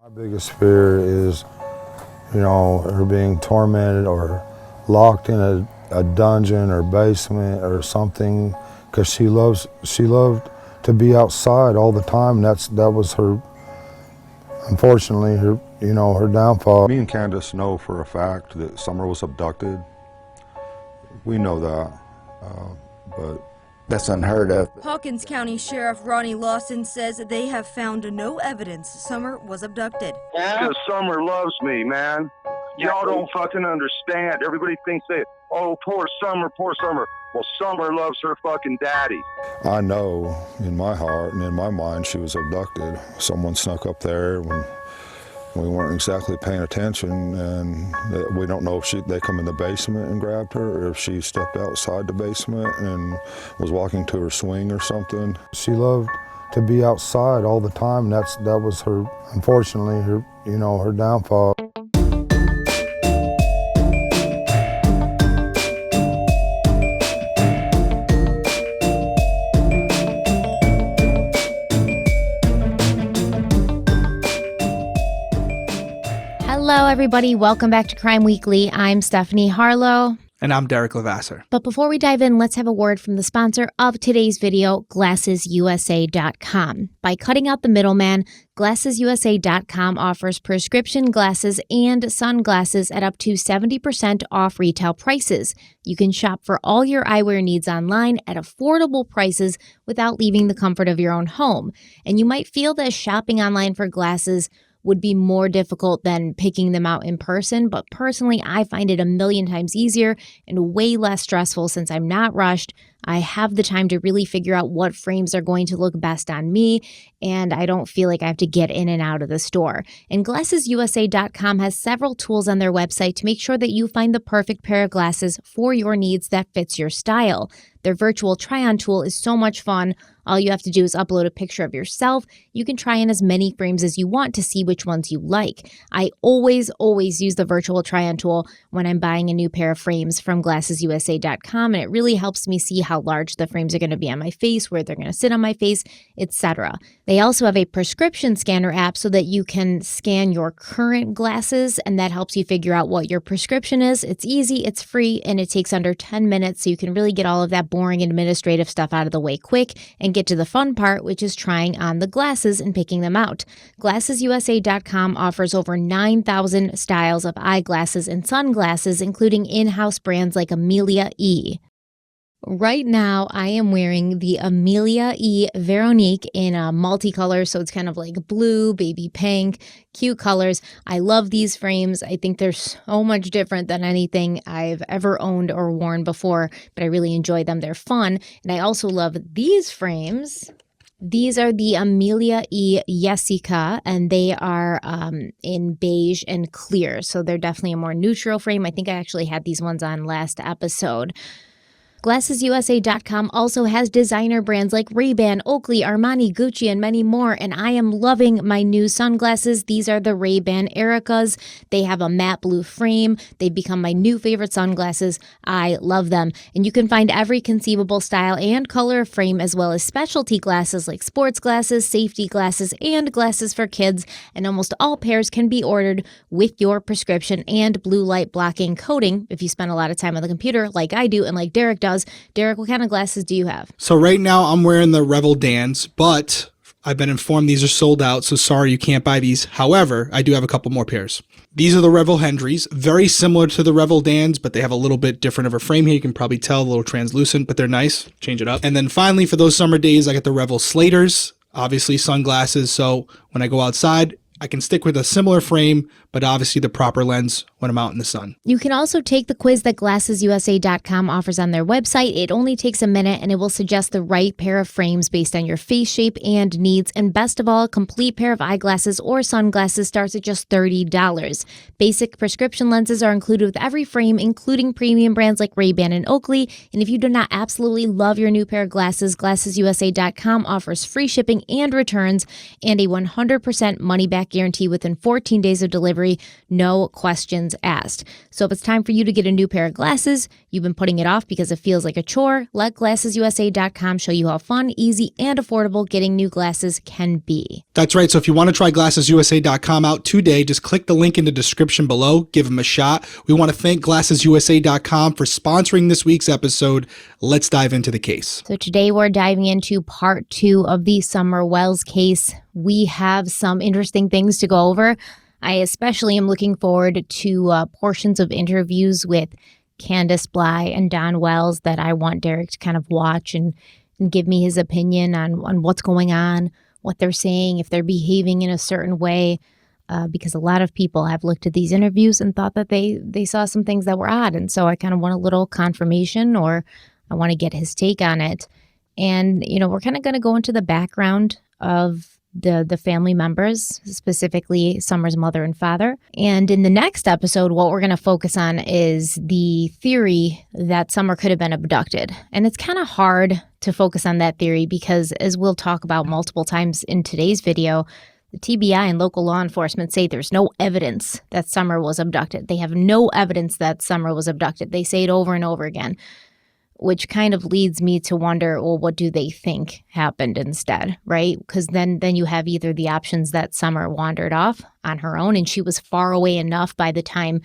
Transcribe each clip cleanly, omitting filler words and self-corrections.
My biggest fear is, her being tormented or locked in a dungeon or basement or something, because she loved to be outside all the time. That was her, unfortunately, her downfall. Me and Candace know for a fact that Summer was abducted. We know that, but that's unheard of. Hawkins County Sheriff Ronnie Lawson says they have found no evidence Summer was abducted. Because Summer loves me, man. Y'all don't fucking understand. Everybody thinks oh, poor Summer, poor Summer. Well, Summer loves her fucking daddy. I know in my heart and in my mind she was abducted. Someone snuck up there when we weren't exactly paying attention, and we don't know if they come in the basement and grabbed her, or if she stepped outside the basement and was walking to her swing or something. She loved to be outside all the time. That was her, unfortunately, her downfall. Hello, everybody. Welcome back to Crime Weekly. I'm Stephanie Harlow. And I'm Derrick Lavasser. But before we dive in, let's have a word from the sponsor of today's video, GlassesUSA.com. By cutting out the middleman, GlassesUSA.com offers prescription glasses and sunglasses at up to 70% off retail prices. You can shop for all your eyewear needs online at affordable prices without leaving the comfort of your own home. And you might feel that shopping online for glasses would be more difficult than picking them out in person, but personally, I find it a million times easier and way less stressful since I'm not rushed. I have the time to really figure out what frames are going to look best on me, and I don't feel like I have to get in and out of the store. And GlassesUSA.com has several tools on their website to make sure that you find the perfect pair of glasses for your needs that fits your style. Their virtual try-on tool is so much fun. All you have to do is upload a picture of yourself. You can try in as many frames as you want to see which ones you like. I always use the virtual try-on tool when I'm buying a new pair of frames from GlassesUSA.com, and it really helps me see how large the frames are going to be on my face, where they're going to sit on my face, etc. They also have a prescription scanner app so that you can scan your current glasses, and that helps you figure out what your prescription is. It's easy, it's free, and it takes under 10 minutes, so you can really get all of that boring administrative stuff out of the way quick and get to the fun part, which is trying on the glasses and picking them out. GlassesUSA.com offers over 9,000 styles of eyeglasses and sunglasses, including in-house brands like Amelia E. Right now, I am wearing the Amelia E. Veronique in a multicolor, so it's kind of like blue, baby pink, cute colors. I love these frames. I think they're so much different than anything I've ever owned or worn before, but I really enjoy them. They're fun. And I also love these frames. These are the Amelia E. Jessica, and they are in beige and clear, so they're definitely a more neutral frame. I think I actually had these ones on last episode. GlassesUSA.com also has designer brands like Ray-Ban, Oakley, Armani, Gucci, and many more, and I am loving my new sunglasses. These are the Ray-Ban Ericas. They have a matte blue frame. They've become my new favorite sunglasses. I love them. And you can find every conceivable style and color of frame, as well as specialty glasses like sports glasses, safety glasses, and glasses for kids. And almost all pairs can be ordered with your prescription and blue light blocking coating if you spend a lot of time on the computer like I do and like Derrick does. Derrick, what kind of glasses do you have? So right now I'm wearing the Revel Dans, but I've been informed these are sold out, so sorry you can't buy these. However, I do have a couple more pairs. These are the Revel Hendrys, very similar to the Revel Dans, but they have a little bit different of a frame here. You can probably tell, a little translucent, but they're nice. Change it up. And then finally, for those summer days, I got the Revel Slaters, obviously sunglasses, so when I go outside, I can stick with a similar frame, but obviously the proper lens when I'm out in the sun. You can also take the quiz that GlassesUSA.com offers on their website. It only takes a minute, and it will suggest the right pair of frames based on your face shape and needs. And best of all, a complete pair of eyeglasses or sunglasses starts at just $30. Basic prescription lenses are included with every frame, including premium brands like Ray-Ban and Oakley. And if you do not absolutely love your new pair of glasses, GlassesUSA.com offers free shipping and returns and a 100% money-back guarantee within 14 days of delivery. No questions questions asked. So if it's time for you to get a new pair of glasses, you've been putting it off because it feels like a chore, let GlassesUSA.com show you how fun, easy, and affordable getting new glasses can be. That's right. So if you want to try GlassesUSA.com out today, just click the link in the description below. Give them a shot. We want to thank GlassesUSA.com for sponsoring this week's episode. Let's dive into the case. So today we're diving into part 2 of the Summer Wells case. We have some interesting things to go over. I especially am looking forward to portions of interviews with Candace Bly and Don Wells that I want Derrick to kind of watch and give me his opinion on what's going on, what they're saying, if they're behaving in a certain way, because a lot of people have looked at these interviews and thought that they saw some things that were odd. And so I kind of want a little confirmation, or I want to get his take on it. And, we're kind of going to go into the background of the family members, specifically Summer's mother and father. And in the next episode, what we're going to focus on is the theory that Summer could have been abducted. And it's kind of hard to focus on that theory because, as we'll talk about multiple times in today's video, the TBI and local law enforcement say there's no evidence that Summer was abducted. They have no evidence that Summer was abducted. They say it over and over again, which kind of leads me to wonder, well, what do they think happened instead, right? Because then you have either the options that Summer wandered off on her own and she was far away enough by the time,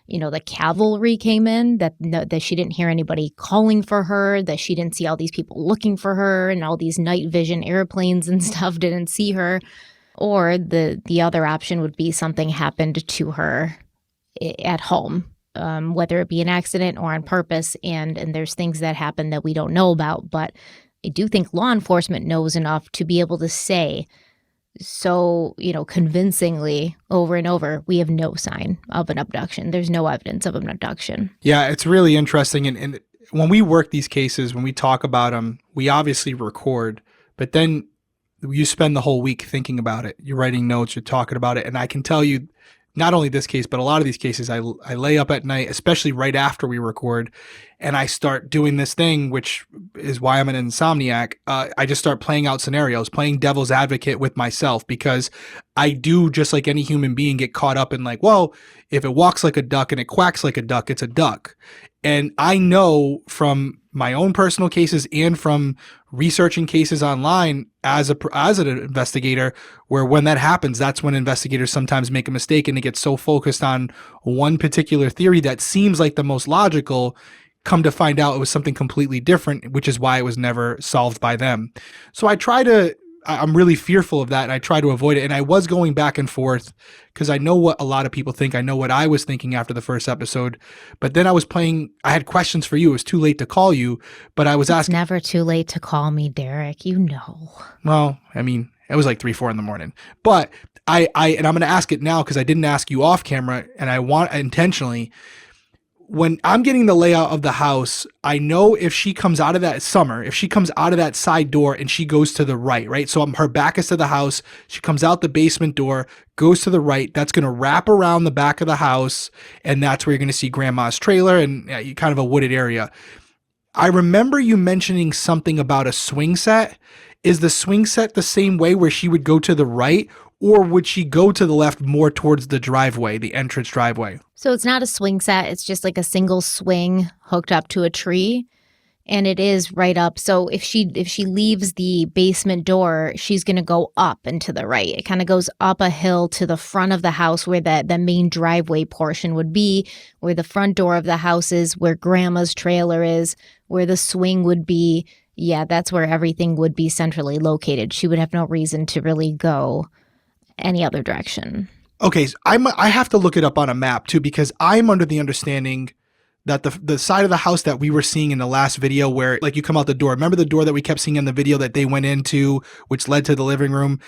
the cavalry came in that she didn't hear anybody calling for her, that she didn't see all these people looking for her and all these night vision airplanes and stuff didn't see her. Or the other option would be something happened to her at home. Whether it be an accident or on purpose, and there's things that happen that we don't know about. But I do think law enforcement knows enough to be able to say so, convincingly over and over, we have no sign of an abduction. There's no evidence of an abduction. Yeah, it's really interesting. And when we work these cases, when we talk about them, we obviously record, but then you spend the whole week thinking about it. You're writing notes, you're talking about it. And I can tell you, not only this case, but a lot of these cases, I lay up at night, especially right after we record, and I start doing this thing, which is why I'm an insomniac. I just start playing out scenarios, playing devil's advocate with myself, because I do, just like any human being, get caught up in well, if it walks like a duck and it quacks like a duck, it's a duck. And I know from my own personal cases and from researching cases online as an investigator, where when that happens, that's when investigators sometimes make a mistake and they get so focused on one particular theory that seems like the most logical, come to find out it was something completely different, which is why it was never solved by them. So I'm really fearful of that, and I try to avoid it. And I was going back and forth because I know what a lot of people think. I know what I was thinking after the first episode. But then I had questions for you. It was too late to call you, but I was asking. It's never too late to call me, Derrick. Well, it was like 3-4 in the morning. But and I'm going to ask it now because I didn't ask you off camera, and I want intentionally. When I'm getting the layout of the house, I know if she comes out of that side door and she goes to the right? So her back is to the house. She comes out the basement door, goes to the right. That's going to wrap around the back of the house. And that's where you're going to see grandma's trailer and kind of a wooded area. I remember you mentioning something about a swing set. Is the swing set the same way where she would go to the right? Or would she go to the left more towards the driveway, the entrance driveway? So it's not a swing set. It's just like a single swing hooked up to a tree. And it is right up. So if she leaves the basement door, she's going to go up and to the right. It kind of goes up a hill to the front of the house where the main driveway portion would be, where the front door of the house is, where grandma's trailer is, where the swing would be. Yeah, that's where everything would be centrally located. She would have no reason to really go any other direction. Okay, so I have to look it up on a map too, because I'm under the understanding that the side of the house that we were seeing in the last video, where you come out the door, remember the door that we kept seeing in the video that they went into, which led to the living room?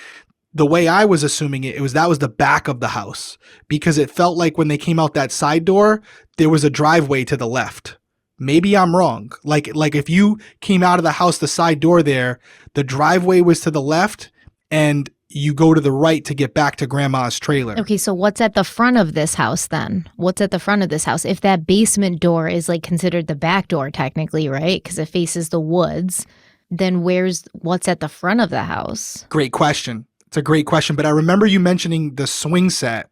The way I was assuming that was the back of the house, because it felt like when they came out that side door, there was a driveway to the left. Maybe I'm wrong. Like if you came out of the house, the side door there, the driveway was to the left and you go to the right to get back to grandma's trailer. Okay, so what's at the front of this house then? What's at the front of this house? If that basement door is considered the back door technically, right? Because it faces the woods, then what's at the front of the house? Great question. It's a great question. But I remember you mentioning the swing set.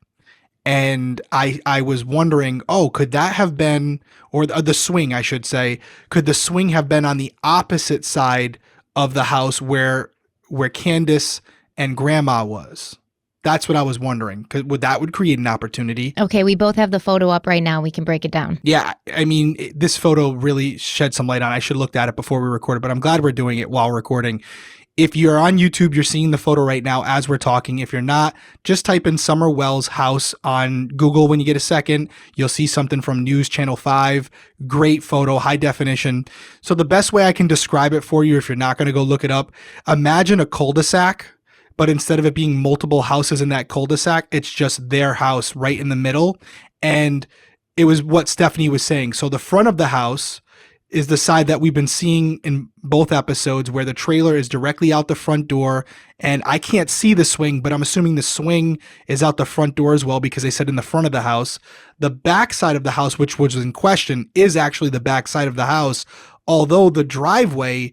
And I was wondering, could that have been, or the swing, I should say, could the swing have been on the opposite side of the house where Candace and Grandma was? That's what I was wondering. That would create an opportunity. Okay, we both have the photo up right now. We can break it down. Yeah, I mean, this photo really shed some light on it. I should have looked at it before we recorded, but I'm glad we're doing it while recording. If you're on YouTube, you're seeing the photo right now as we're talking. If you're not, just type in Summer Wells house on Google when you get a second. You'll see something from News Channel 5. Great photo, high definition. So the best way I can describe it for you, if you're not going to go look it up, imagine a cul-de-sac, but instead of it being multiple houses in that cul-de-sac, it's just their house right in the middle. And it was what Stephanie was saying. So the front of the house is the side that we've been seeing in both episodes, where the trailer is directly out the front door. And I can't see the swing, but I'm assuming the swing is out the front door as well, because they said in the front of the house. The back side of the house, which was in question, is actually the back side of the house, although the driveway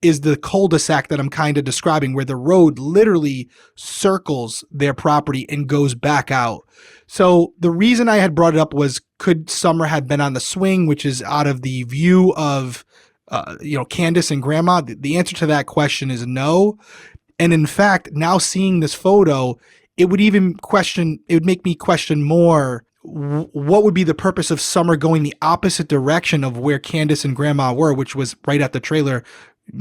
is the cul-de-sac that I'm kind of describing, where the road literally circles their property and goes back out. So the reason I had brought it up was, could Summer have been on the swing, which is out of the view of, Candace and Grandma? The answer to that question is no. And in fact, now seeing this photo, it would make me question more, what would be the purpose of Summer going the opposite direction of where Candace and Grandma were, which was right at the trailer,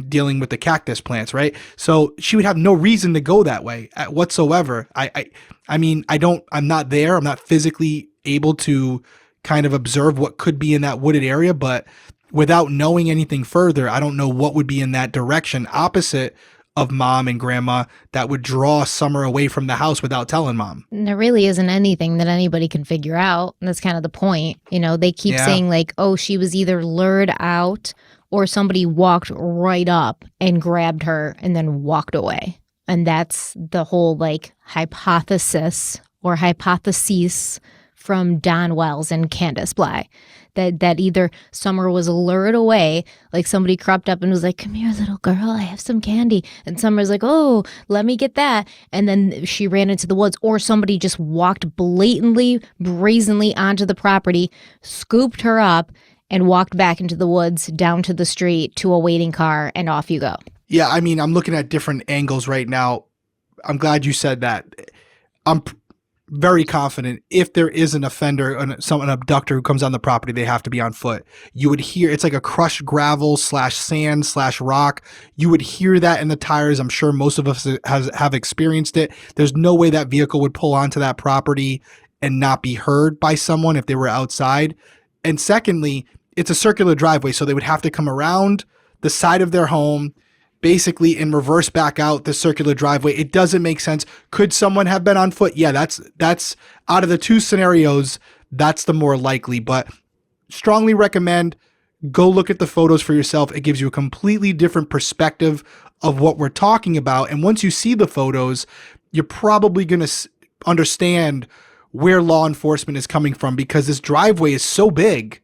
dealing with the cactus plants, right? So she would have no reason to go that way whatsoever. I'm not there. I'm not physically able to kind of observe what could be in that wooded area, but without knowing anything further, I don't know what would be in that direction opposite of Mom and Grandma that would draw Summer away from the house without telling Mom. There really isn't anything that anybody can figure out. And that's kind of the point. They keep saying like, she was either lured out or somebody walked right up and grabbed her and then walked away. And that's the whole hypothesis or hypotheses from Don Wells and Candace Bly. That either Summer was lured away, like somebody crept up and was like, "Come here, little girl, I have some candy." And Summer's like, "Oh, let me get that." And then she ran into the woods, or somebody just walked blatantly, brazenly onto the property, scooped her up, and walked back into the woods, down to the street, to a waiting car, and off you go. Yeah, I mean, I'm looking at different angles right now. I'm glad you said that. I'm very confident if there is an offender, an abductor who comes on the property, they have to be on foot. You would hear, it's like a crushed gravel / sand / rock. You would hear that in the tires. I'm sure most of us have experienced it. There's no way that vehicle would pull onto that property and not be heard by someone if they were outside. And secondly, it's a circular driveway, so they would have to come around the side of their home, basically, and reverse back out the circular driveway. It doesn't make sense. Could someone have been on foot? Yeah, that's out of the two scenarios, that's the more likely. But strongly recommend go look at the photos for yourself. It gives you a completely different perspective of what we're talking about. And once you see the photos, you're probably going to understand where law enforcement is coming from, because this driveway is so big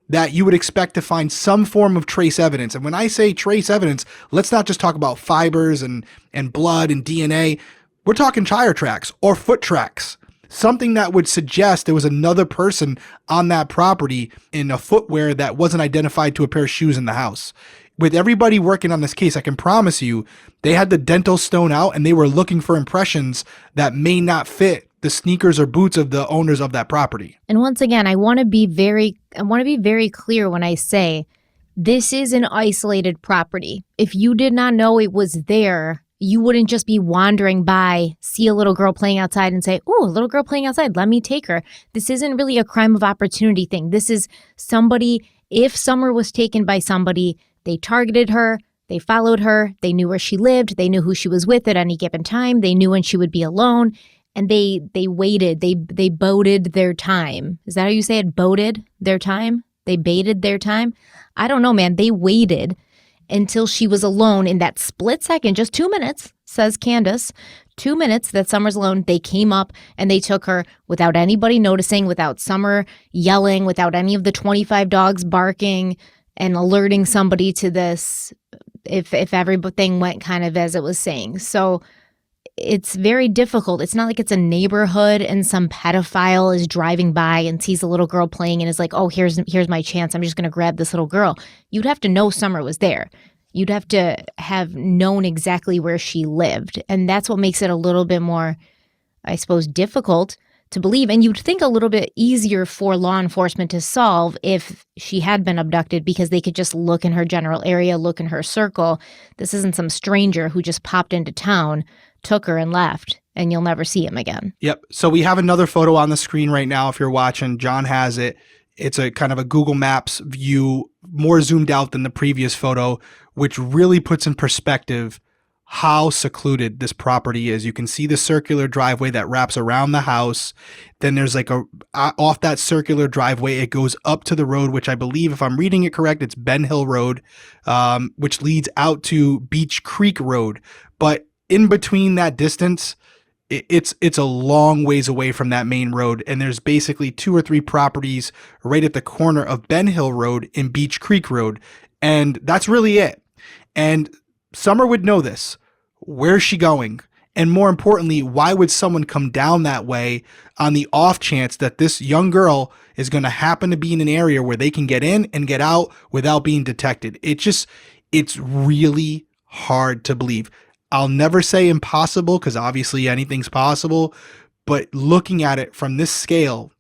that you would expect to find some form of trace evidence. And when I say trace evidence, let's not just talk about fibers and blood and DNA. We're talking tire tracks or foot tracks, something that would suggest there was another person on that property in a footwear that wasn't identified to a pair of shoes in the house. With everybody working on this case, I can promise you they had the dental stone out and they were looking for impressions that may not fit the sneakers or boots of the owners of that property. And once again, I want to be very clear when I say this is an isolated property. If you did not know it was there, you wouldn't just be wandering by, see a little girl playing outside and say, "Oh, a little girl playing outside, let me take her." This isn't really a crime of opportunity thing. This is somebody, if Summer was taken by somebody, they targeted her, they followed her, they knew where she lived, they knew who she was with at any given time, they knew when she would be alone. And they waited, they boded their time. Is that how you say it? Boded their time? They baited their time? I don't know, man. They waited until she was alone in that split second, just 2 minutes, says Candace. 2 minutes that Summer's alone. They came up and they took her without anybody noticing, without Summer yelling, without any of the 25 dogs barking and alerting somebody to this, if everything went kind of as it was saying. So it's very difficult. It's not like it's a neighborhood and some pedophile is driving by and sees a little girl playing and is like, oh, here's my chance. I'm just going to grab this little girl. You'd have to know Summer was there. You'd have to have known exactly where she lived. And that's what makes it a little bit more, I suppose, difficult to believe. And you'd think a little bit easier for law enforcement to solve if she had been abducted, because they could just look in her general area, look in her circle. This isn't some stranger who just popped into town, took her and left, and you'll never see him again. Yep. So we have another photo on the screen right now. If you're watching, John has it. It's a kind of a Google Maps view, more zoomed out than the previous photo, which really puts in perspective how secluded this property is. You can see the circular driveway that wraps around the house. Then there's like off that circular driveway, it goes up to the road, which I believe, if I'm reading it correct, it's Ben Hill Road, which leads out to Beach Creek Road. But in between that distance, it's a long ways away from that main road. And there's basically 2 or 3 properties right at the corner of Ben Hill Road and Beach Creek Road. And that's really it. And Summer would know this. Where's she going? And more importantly, why would someone come down that way on the off chance that this young girl is going to happen to be in an area where they can get in and get out without being detected? It's really hard to believe. I'll never say impossible, because obviously anything's possible, but looking at it from this scale,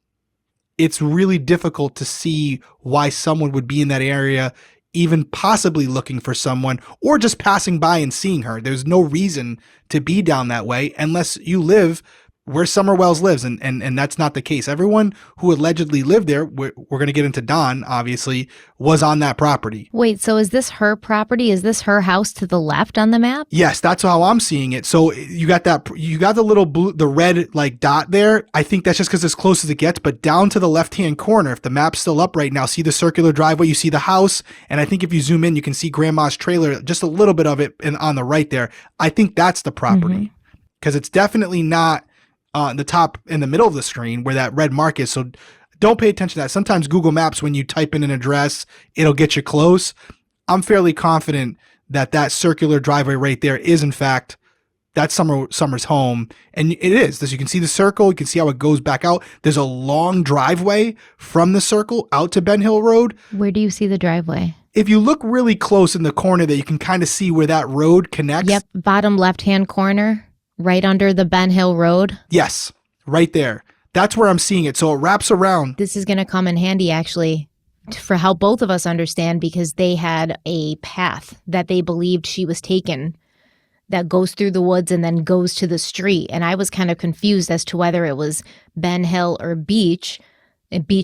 it's really difficult to see why someone would be in that area, even possibly looking for someone or just passing by and seeing her. There's no reason to be down that way unless you live where Summer Wells lives, and that's not the case. Everyone who allegedly lived there, we're going to get into Dawn, obviously, was on that property. Wait, so is this her property? Is this her house to the left on the map? Yes, that's how I'm seeing it. So you got the little blue, the red like dot there. I think that's just because it's close as it gets, but down to the left-hand corner, if the map's still up right now, see the circular driveway, you see the house, and I think if you zoom in, you can see Grandma's trailer, just a little bit of it on the right there. I think that's the property, because it's definitely not the top in the middle of the screen where that red mark is. So don't pay attention to that. Sometimes Google Maps, when you type in an address, it'll get you close. I'm fairly confident that that circular driveway right there is, in fact, that's Summer's home. And it is. As you can see the circle, you can see how it goes back out. There's a long driveway from the circle out to Ben Hill Road. Where do you see the driveway? If you look really close in the corner there, you can kind of see where that road connects. Yep, bottom left-hand corner. Right under the Ben Hill Road? Yes, right there. That's where I'm seeing it. So it wraps around. This is going to come in handy, actually, for how both of us understand, because they had a path that they believed she was taken that goes through the woods and then goes to the street. And I was kind of confused as to whether it was Ben Hill or Beach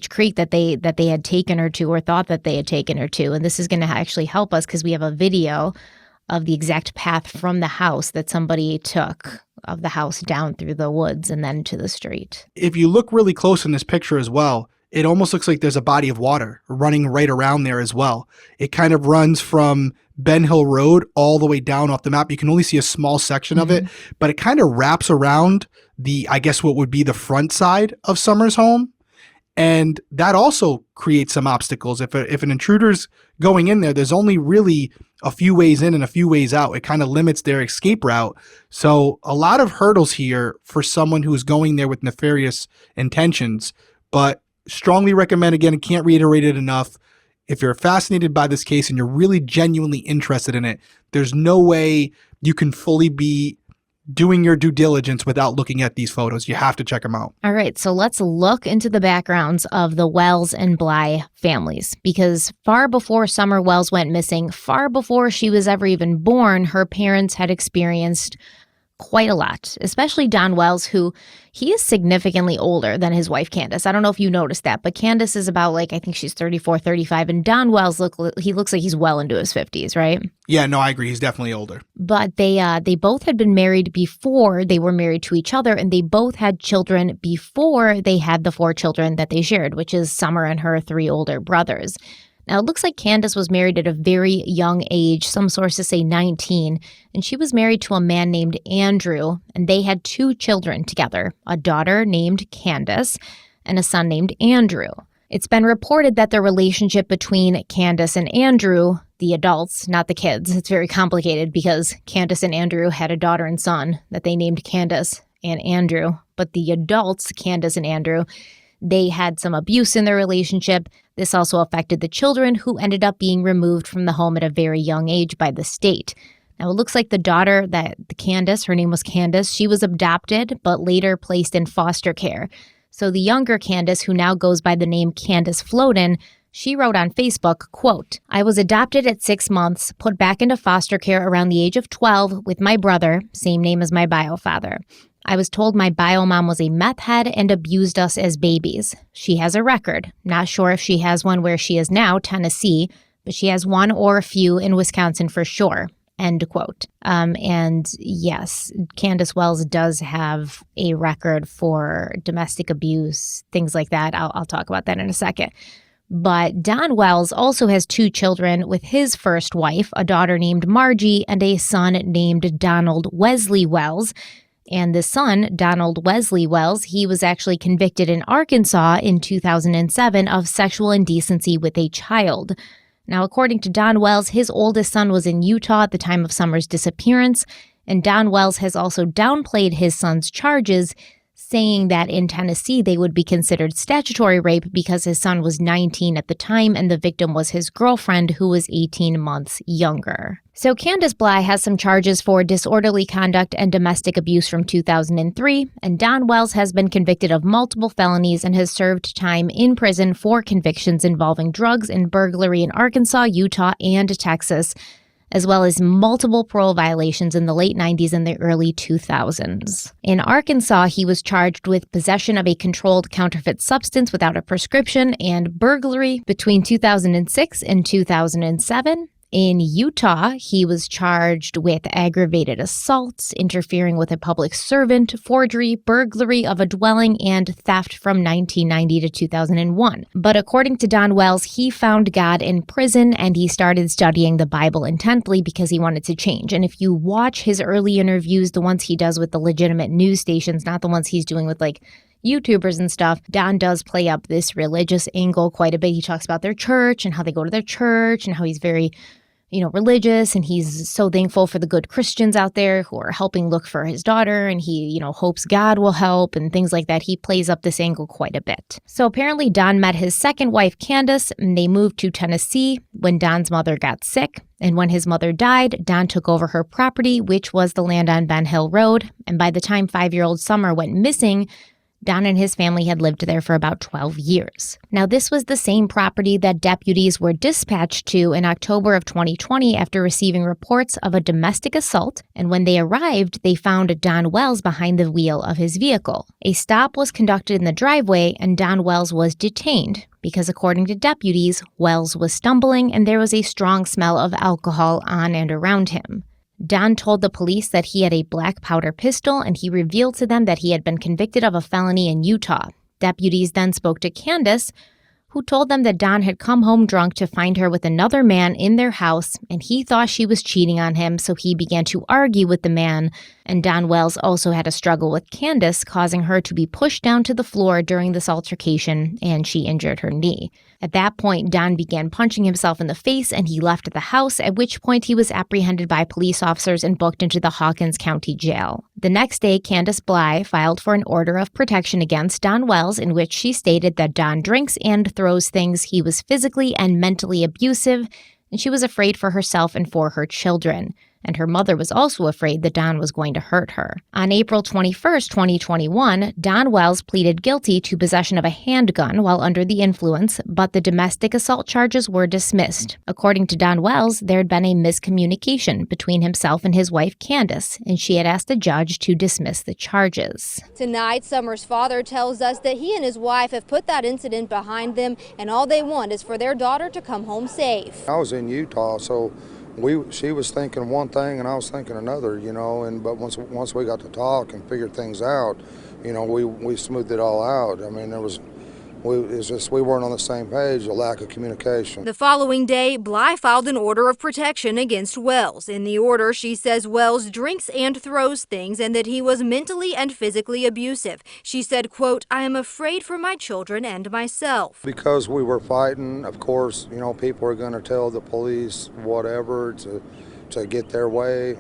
Creek that they had taken her to, or thought that they had taken her to. And this is going to actually help us because we have a video of the exact path from the house that somebody took of the house down through the woods and then to the street. If you look really close in this picture as well, it almost looks like there's a body of water running right around there as well. It kind of runs from Ben Hill Road all the way down off the map. You can only see a small section of it, but it kind of wraps around I guess what would be the front side of Summer's home. And that also creates some obstacles. If an intruder's going in there, there's only really a few ways in and a few ways out. It kind of limits their escape route. So a lot of hurdles here for someone who's going there with nefarious intentions. But strongly recommend, again, I can't reiterate it enough, if you're fascinated by this case and you're really genuinely interested in it, there's no way you can fully be doing your due diligence without looking at these photos. You have to check them out. All right, so let's look into the backgrounds of the Wells and Bly families, because far before Summer Wells went missing, far before she was ever even born, her parents had experienced quite a lot, especially Don Wells, who he is significantly older than his wife, Candace. I don't know if you noticed that, but Candace is about, I think she's 34, 35, and Don Wells, he looks like he's well into his 50s, right? Yeah, no, I agree. He's definitely older. But they both had been married before they were married to each other, and they both had children before they had the 4 children that they shared, which is Summer and her 3 older brothers. Now, it looks like Candace was married at a very young age. Some sources say 19, and she was married to a man named Andrew, and they had 2 children together, a daughter named Candace and a son named Andrew. It's been reported that the relationship between Candace and Andrew, the adults, not the kids, it's very complicated because Candace and Andrew had a daughter and son that they named Candace and Andrew. But the adults, Candace and Andrew, they had some abuse in their relationship. This also affected the children, who ended up being removed from the home at a very young age by the state. Now, it looks like the daughter, Candace, her name was Candace, she was adopted, but later placed in foster care. So the younger Candace, who now goes by the name Candace Floden, she wrote on Facebook, quote, "I was adopted at 6 months, put back into foster care around the age of 12 with my brother, same name as my bio father. I was told my bio mom was a meth head and abused us as babies. She has a record. Not sure if she has one where she is now, Tennessee, but she has one or a few in Wisconsin for sure." End quote. And yes, Candace Wells does have a record for domestic abuse, things like that. I'll talk about that in a second. But Don Wells also has 2 children with his first wife, a daughter named Margie and a son named Donald Wesley Wells. And the son, Donald Wesley Wells, he was actually convicted in Arkansas in 2007 of sexual indecency with a child. Now, according to Don Wells, his oldest son was in Utah at the time of Summer's disappearance, and Don Wells has also downplayed his son's charges, saying that in Tennessee they would be considered statutory rape because his son was 19 at the time and the victim was his girlfriend, who was 18 months younger. So Candace Bly has some charges for disorderly conduct and domestic abuse from 2003, and Don Wells has been convicted of multiple felonies and has served time in prison for convictions involving drugs and burglary in Arkansas, Utah, and Texas, as well as multiple parole violations in the late 90s and the early 2000s. In Arkansas, he was charged with possession of a controlled counterfeit substance without a prescription and burglary between 2006 and 2007. In Utah, he was charged with aggravated assault, interfering with a public servant, forgery, burglary of a dwelling, and theft from 1990 to 2001. But according to Don Wells, he found God in prison and he started studying the Bible intently because he wanted to change. And if you watch his early interviews, the ones he does with the legitimate news stations, not the ones he's doing with YouTubers and stuff, Don does play up this religious angle quite a bit. He talks about their church and how they go to their church and how he's very religious, and he's so thankful for the good Christians out there who are helping look for his daughter, and he, hopes God will help and things like that. He plays up this angle quite a bit. So apparently Don met his second wife, Candace, and they moved to Tennessee when Don's mother got sick. And when his mother died, Don took over her property, which was the land on Ben Hill Road. And by the time 5-year-old Summer went missing, Don and his family had lived there for about 12 years. Now, this was the same property that deputies were dispatched to in October of 2020 after receiving reports of a domestic assault, and when they arrived, they found Don Wells behind the wheel of his vehicle. A stop was conducted in the driveway, and Don Wells was detained because, according to deputies, Wells was stumbling and there was a strong smell of alcohol on and around him. Don told the police that he had a black powder pistol, and he revealed to them that he had been convicted of a felony in Utah. Deputies then spoke to Candace, who told them that Don had come home drunk to find her with another man in their house, and he thought she was cheating on him, so he began to argue with the man. And Don Wells also had a struggle with Candace, causing her to be pushed down to the floor during this altercation, and she injured her knee. At that point, Don began punching himself in the face, and he left the house, at which point he was apprehended by police officers and booked into the Hawkins County Jail. The next day, Candace Bly filed for an order of protection against Don Wells, in which she stated that Don drinks and throws things, he was physically and mentally abusive, and she was afraid for herself and for her children. And her mother was also afraid that Don was going to hurt her. On April 21st, 2021, Don Wells pleaded guilty to possession of a handgun while under the influence, but the domestic assault charges were dismissed. According to Don Wells, there had been a miscommunication between himself and his wife, Candace, and she had asked the judge to dismiss the charges. Tonight, Summer's father tells us that he and his wife have put that incident behind them, and all they want is for their daughter to come home safe. I was in Utah, so she was thinking one thing and I was thinking another, but once we got to talk and figured things out, we smoothed it all out. I mean, there was It's just we weren't on the same page, a lack of communication. The following day, Bly filed an order of protection against Wells. In the order, she says Wells drinks and throws things and that he was mentally and physically abusive. She said, quote, "I am afraid for my children and myself." Because we were fighting, of course, people are going to tell the police whatever to get their way.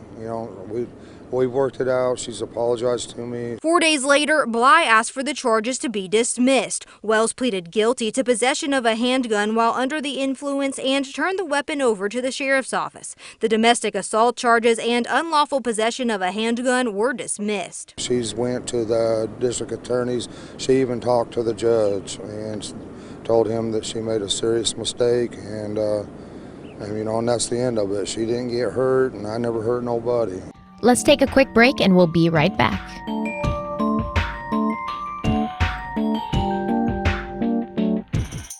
We worked it out. She's apologized to me. 4 days later, Bly asked for the charges to be dismissed. Wells pleaded guilty to possession of a handgun while under the influence and turned the weapon over to the sheriff's office. The domestic assault charges and unlawful possession of a handgun were dismissed. She's went to the district attorneys. She even talked to the judge and told him that she made a serious mistake, and that's the end of it. She didn't get hurt, and I never hurt nobody. Let's take a quick break and we'll be right back.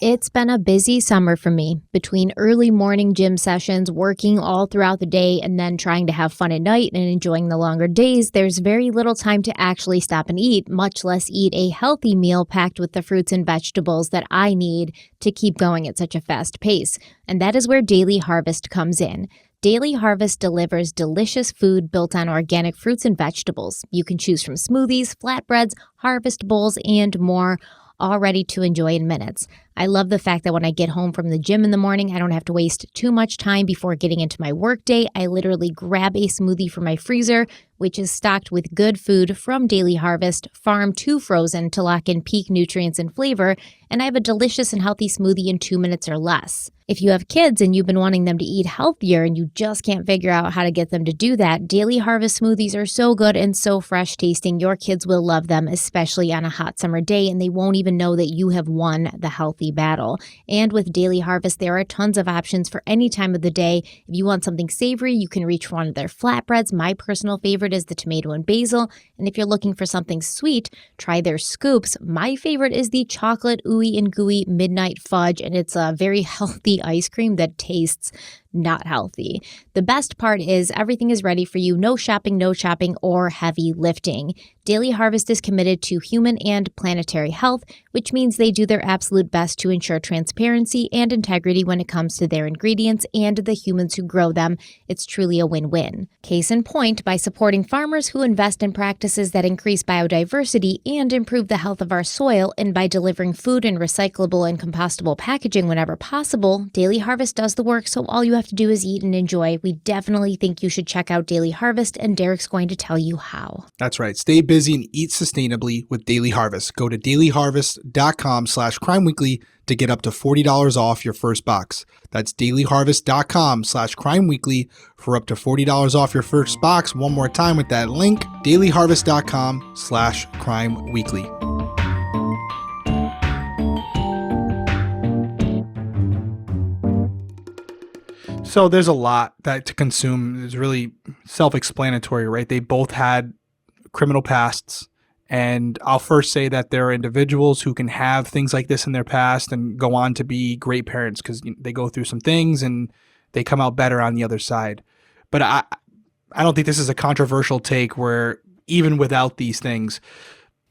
It's been a busy summer for me. Between early morning gym sessions, working all throughout the day, and then trying to have fun at night and enjoying the longer days, there's very little time to actually stop and eat, much less eat a healthy meal packed with the fruits and vegetables that I need to keep going at such a fast pace. And that is where Daily Harvest comes in. Daily Harvest delivers delicious food built on organic fruits and vegetables. You can choose from smoothies, flatbreads, harvest bowls, and more, all ready to enjoy in minutes. I love the fact that when I get home from the gym in the morning, I don't have to waste too much time before getting into my workday. I literally grab a smoothie from my freezer, which is stocked with good food from Daily Harvest, farm to frozen to lock in peak nutrients and flavor, and I have a delicious and healthy smoothie in 2 minutes or less. If you have kids and you've been wanting them to eat healthier and you just can't figure out how to get them to do that, Daily Harvest smoothies are so good and so fresh tasting. Your kids will love them, especially on a hot summer day, and they won't even know that you have won the healthy battle. And with Daily Harvest, there are tons of options for any time of the day. If you want something savory, you can reach for one of their flatbreads. My personal favorite is the tomato and basil. And if you're looking for something sweet, try their scoops. My favorite is the chocolate ooey and gooey midnight fudge, and it's a very healthy ice cream that tastes not healthy. The best part is everything is ready for you. No shopping, or heavy lifting. Daily Harvest is committed to human and planetary health, which means they do their absolute best to ensure transparency and integrity when it comes to their ingredients and the humans who grow them. It's truly a win-win. Case in point, by supporting farmers who invest in practices that increase biodiversity and improve the health of our soil, and by delivering food in recyclable and compostable packaging whenever possible, Daily Harvest does the work, so all you have to do is eat and enjoy. We definitely think you should check out Daily Harvest, and Derrick's going to tell you how. That's right. Stay busy and eat sustainably with Daily Harvest. Go to dailyharvest.com/crimeweekly to get up to $40 off your first box. That's dailyharvest.com/crimeweekly for up to $40 off your first box. One more time with that link, dailyharvest.com/crimeweekly. So there's a lot that to consume. It's really self-explanatory, right? They both had criminal pasts, and I'll first say that there are individuals who can have things like this in their past and go on to be great parents because they go through some things and they come out better on the other side. But I don't think this is a controversial take where even without these things,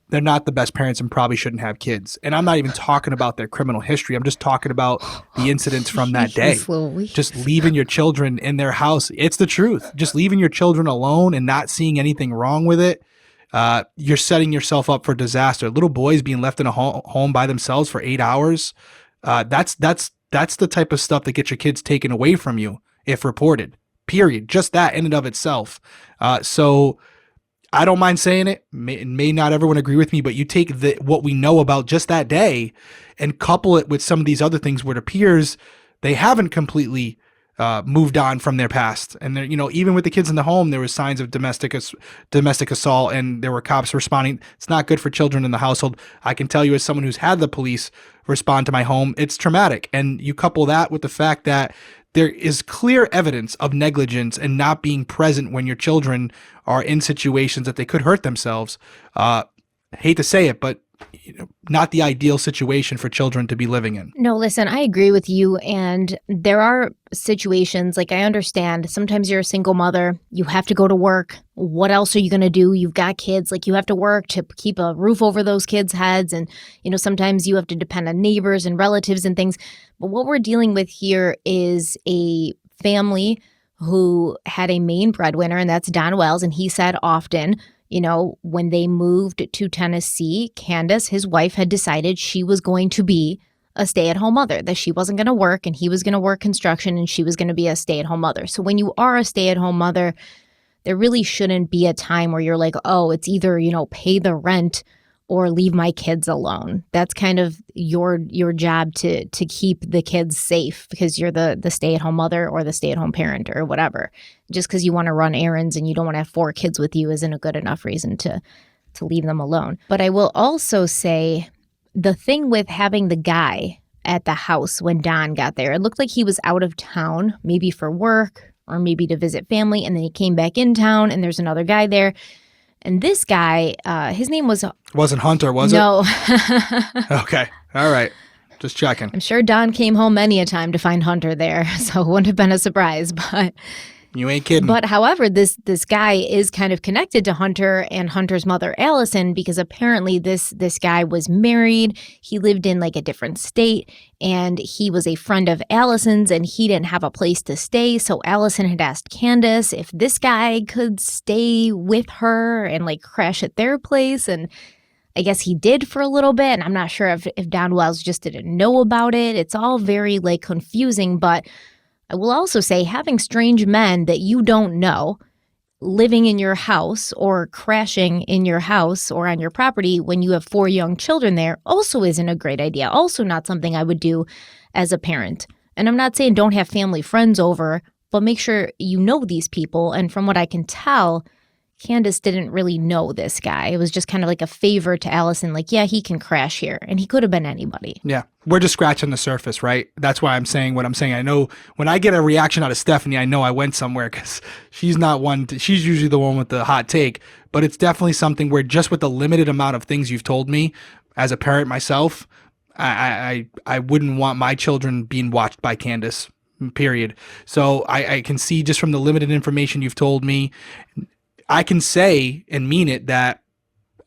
they're not the best parents and probably shouldn't have kids. And I'm not even talking about their criminal history. I'm just talking about the incidents from that day. Just leaving your children in their house. It's the truth. Just leaving your children alone and not seeing anything wrong with it. You're setting yourself up for disaster. Little boys being left in a home by themselves for 8 hours. That's the type of stuff that gets your kids taken away from you if reported. Period. Just that in and of itself. So I don't mind saying it. May not everyone agree with me, but you take what we know about just that day and couple it with some of these other things where it appears they haven't completely moved on from their past. And even with the kids in the home, there was signs of domestic assault, and there were cops responding. It's not good for children in the household. I can tell you, as someone who's had the police respond to my home, it's traumatic. And you couple that with the fact that there is clear evidence of negligence and not being present when your children are in situations that they could hurt themselves. Hate to say it, but not the ideal situation for children to be living in. No, listen, I agree with you. And there are situations, like I understand, sometimes you're a single mother, you have to go to work. What else are you going to do? You've got kids, like you have to work to keep a roof over those kids' heads. And, sometimes you have to depend on neighbors and relatives and things. But what we're dealing with here is a family who had a main breadwinner, and that's Don Wells. And he said often, when they moved to Tennessee, Candace, his wife, had decided she was going to be a stay-at-home mother, that she wasn't going to work and he was going to work construction and she was going to be a stay-at-home mother. So when you are a stay-at-home mother, there really shouldn't be a time where you're like, oh, it's either, pay the rent or leave my kids alone. That's kind of your job to keep the kids safe because you're the stay-at-home mother or the stay-at-home parent or whatever. Just because you want to run errands and you don't want to have 4 kids with you isn't a good enough reason to leave them alone. But I will also say the thing with having the guy at the house when Don got there, it looked like he was out of town, maybe for work or maybe to visit family, and then he came back in town and there's another guy there. And this guy, his name Wasn't Hunter, was no. it? Okay. All right. Just checking. I'm sure Don came home many a time to find Hunter there, so it wouldn't have been a surprise. But you ain't kidding. But however, this guy is kind of connected to Hunter and Hunter's mother, Allison, because apparently this guy was married. He lived in like a different state, and he was a friend of Allison's, and he didn't have a place to stay. So Allison had asked Candace if this guy could stay with her and like crash at their place. And I guess he did for a little bit. And I'm not sure if Don Wells just didn't know about it. It's all very like confusing, but I will also say having strange men that you don't know living in your house or crashing in your house or on your property when you have 4 young children there also isn't a great idea. Also not something I would do as a parent. And I'm not saying don't have family friends over, but make sure you know these people. And from what I can tell, Candace didn't really know this guy. It was just kind of like a favor to Allison, like, yeah, he can crash here. And he could have been anybody. Yeah. We're just scratching the surface, right? That's why I'm saying what I'm saying. I know when I get a reaction out of Stephanie, I know I went somewhere because she's not one. She's usually the one with the hot take. But it's definitely something where just with the limited amount of things you've told me as a parent myself, I wouldn't want my children being watched by Candace, period. So I can see just from the limited information you've told me, I can say and mean it that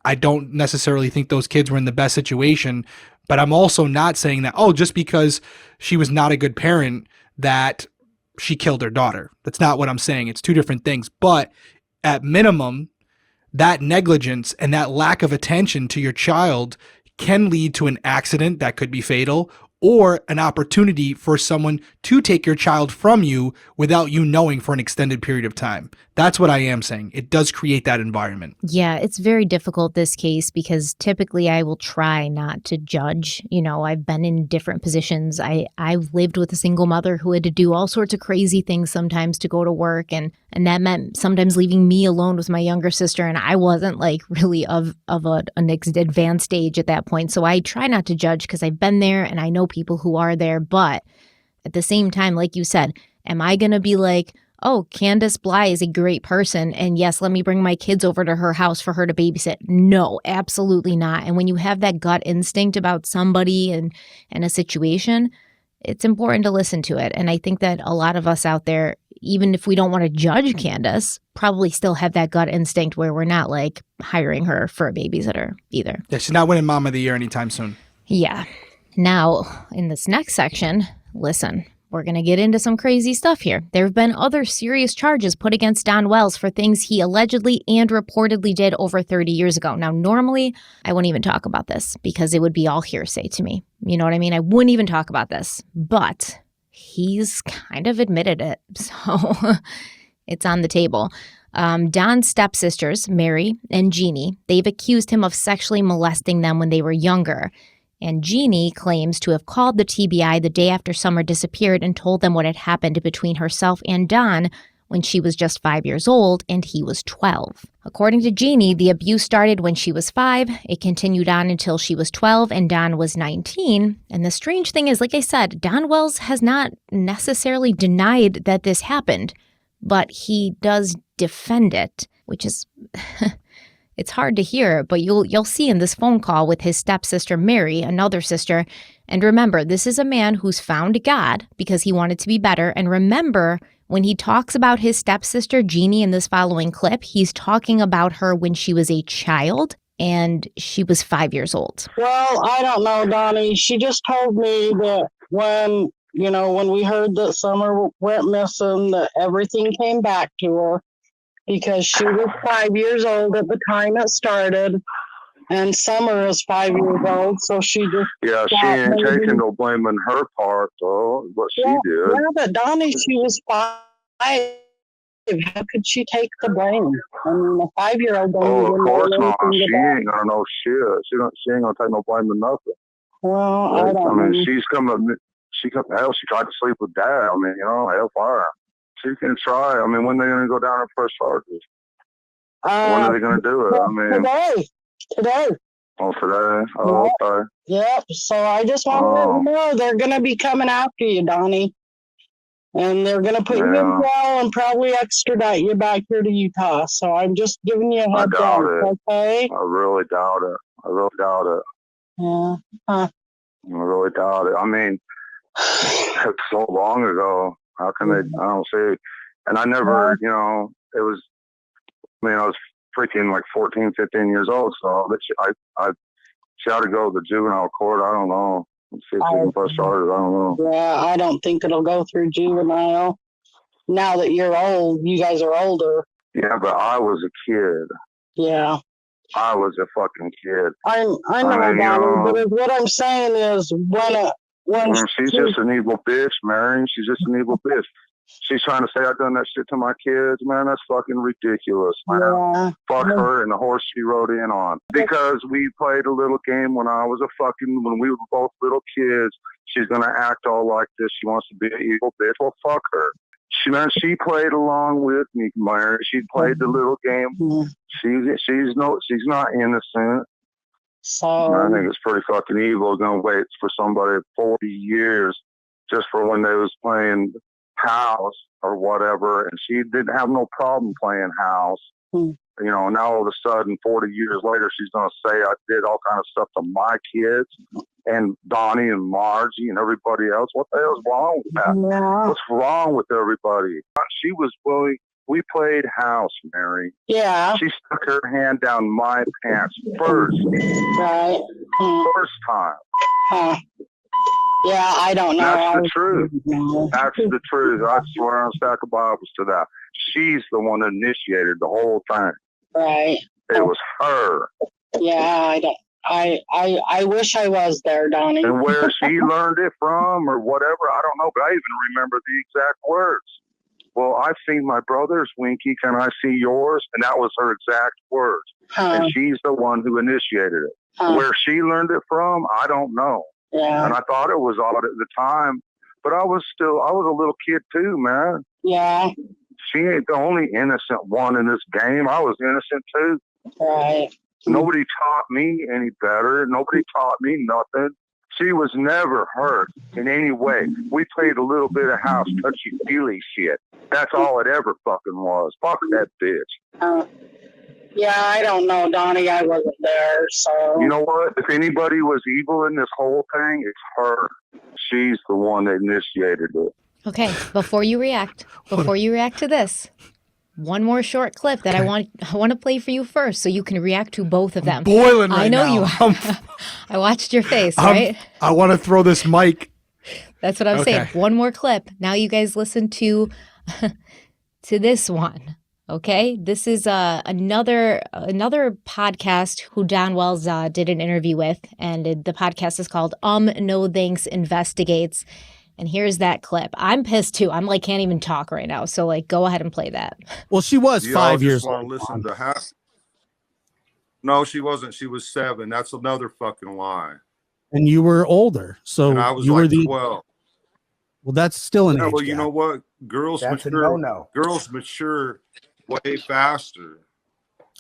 I don't necessarily think those kids were in the best situation, but I'm also not saying that, oh, just because she was not a good parent that she killed her daughter. That's not what I'm saying. It's 2 different things. But at minimum, that negligence and that lack of attention to your child can lead to an accident that could be fatal or an opportunity for someone to take your child from you without you knowing for an extended period of time. That's what I am saying. It does create that environment. Yeah, it's very difficult, this case, because typically I will try not to judge. I've been in different positions. I've lived with a single mother who had to do all sorts of crazy things sometimes to go to work. And that meant sometimes leaving me alone with my younger sister. And I wasn't like really of an advanced age at that point. So I try not to judge because I've been there and I know people who are there. But at the same time, like you said, am I going to be like, oh, Candace Bly is a great person, and yes, let me bring my kids over to her house for her to babysit? No, absolutely not. And when you have that gut instinct about somebody and a situation, it's important to listen to it. And I think that a lot of us out there, even if we don't want to judge Candace, probably still have that gut instinct where we're not like hiring her for a babysitter either. Yeah, she's not winning Mom of the Year anytime soon. Yeah. Now, in this next section, listen, we're going to get into some crazy stuff here. There have been other serious charges put against Don Wells for things he allegedly and reportedly did over 30 years ago. Now, normally, I wouldn't even talk about this because it would be all hearsay to me. You know what I mean? I wouldn't even talk about this. But he's kind of admitted it. So it's on the table. Don's stepsisters, Mary and Jeannie, they've accused him of sexually molesting them when they were younger. And Jeannie claims to have called the TBI the day after Summer disappeared and told them what had happened between herself and Don when she was just 5 years old and he was 12. According to Jeannie, the abuse started when she was 5. It continued on until she was 12 and Don was 19. And the strange thing is, like I said, Don Wells has not necessarily denied that this happened, but he does defend it, which is It's hard to hear, but you'll see in this phone call with his stepsister Mary, another sister. And remember, this is a man who's found God because he wanted to be better. And remember, when he talks about his stepsister Jeannie in this following clip, he's talking about her when she was a child and she was 5 years old. Well, I don't know, Donnie. She just told me that when we heard that Summer went missing, that everything came back to her because she was 5 years old at the time it started, and Summer is 5 years old, so she just... Yeah, she ain't taking no blame on her part, though, what she did. Yeah, but Donnie, she was 5. How could she take the blame? I mean, a 5-year-old don't Oh, even of course know not. anything She about ain't gonna know shit. She ain't gonna take no blame for nothing. Well, Right? I don't mean, know. hell, she tried to sleep with Dad. I mean, hellfire. She can try. I mean, when are they gonna go down and press charges? When are they gonna do it? I mean, Today. Oh, today? Oh, okay. Yep. So I just want to let you know they're gonna be coming after you, Donnie. And they're going to put you in jail and probably extradite you back here to Utah. So I'm just giving you a heads up. I doubt it. Okay? I really doubt it. Yeah. Huh. I really doubt it. I mean, it's so long ago. How can they? I don't see. And I never, it was, I was freaking like 14, 15 years old. So she had to go to the juvenile court. I don't know. See if she can press charges. I don't know. Yeah, I don't think it'll go through juvenile. Now that you're old, you guys are older. Yeah, but I was a kid. Yeah. I was a fucking kid. I know, Donnie, but what I'm saying is when she's just an evil bitch, Maroon. She's just an evil bitch. She's trying to say I've done that shit to my kids, man. That's fucking ridiculous, man. Yeah. Fuck her and the horse she rode in on. Because we played a little game when when we were both little kids. She's gonna act all like this. She wants to be an evil bitch. Well, fuck her. She played along with me, Mary. She played the little game. She's not innocent. So I think it's pretty fucking evil gonna wait for somebody 40 years just for when they was playing house or whatever, and she didn't have no problem playing house. Now all of a sudden 40 years later she's gonna say I did all kind of stuff to my kids and Donnie and Margie and everybody else. What the hell's wrong with that? Yeah. What's wrong with everybody? She was willing. We played house, Mary. Yeah. She stuck her hand down my pants first. Right. First time. Huh. Yeah, I don't know. That's the truth. That's the truth. I swear on a stack of Bibles to that. She's the one that initiated the whole thing. Right. It was her. Yeah, I wish I was there, Donnie. And where she learned it from or whatever, I don't know, but I even remember the exact words. Well, I've seen my brother's, Winky. Can I see yours? And that was her exact words. And she's the one who initiated it. Where she learned it from, I don't know. Yeah. And I thought it was odd at the time, but I was a little kid too, man. Yeah. She ain't the only innocent one in this game. I was innocent too. Right. Nobody taught me any better. Nobody taught me nothing. She was never hurt in any way. We played a little bit of house touchy-feely shit. That's all it ever fucking was. Fuck that bitch. Yeah, I don't know, Donnie. I wasn't there, so... You know what? If anybody was evil in this whole thing, it's her. She's the one that initiated it. Okay, before you react to this, one more short clip that I want to play for you first, so you can react to both of them. I'm boiling right I know now. you are. I watched your face, right? I want to throw this mic. That's what I'm saying. One more clip. Now you guys listen to this one. Okay, this is another podcast who Don Wells did an interview with, and the podcast is called No Thanks Investigates. And here's that clip. I'm pissed too. I'm can't even talk right now. So go ahead and play that. Well, she was 5 years old. old. Listen to her. No, she wasn't. She was 7. That's another fucking lie. And you were older, so and I was you were 12. Well, that's still an age well, gap. you know what? Girls mature way faster.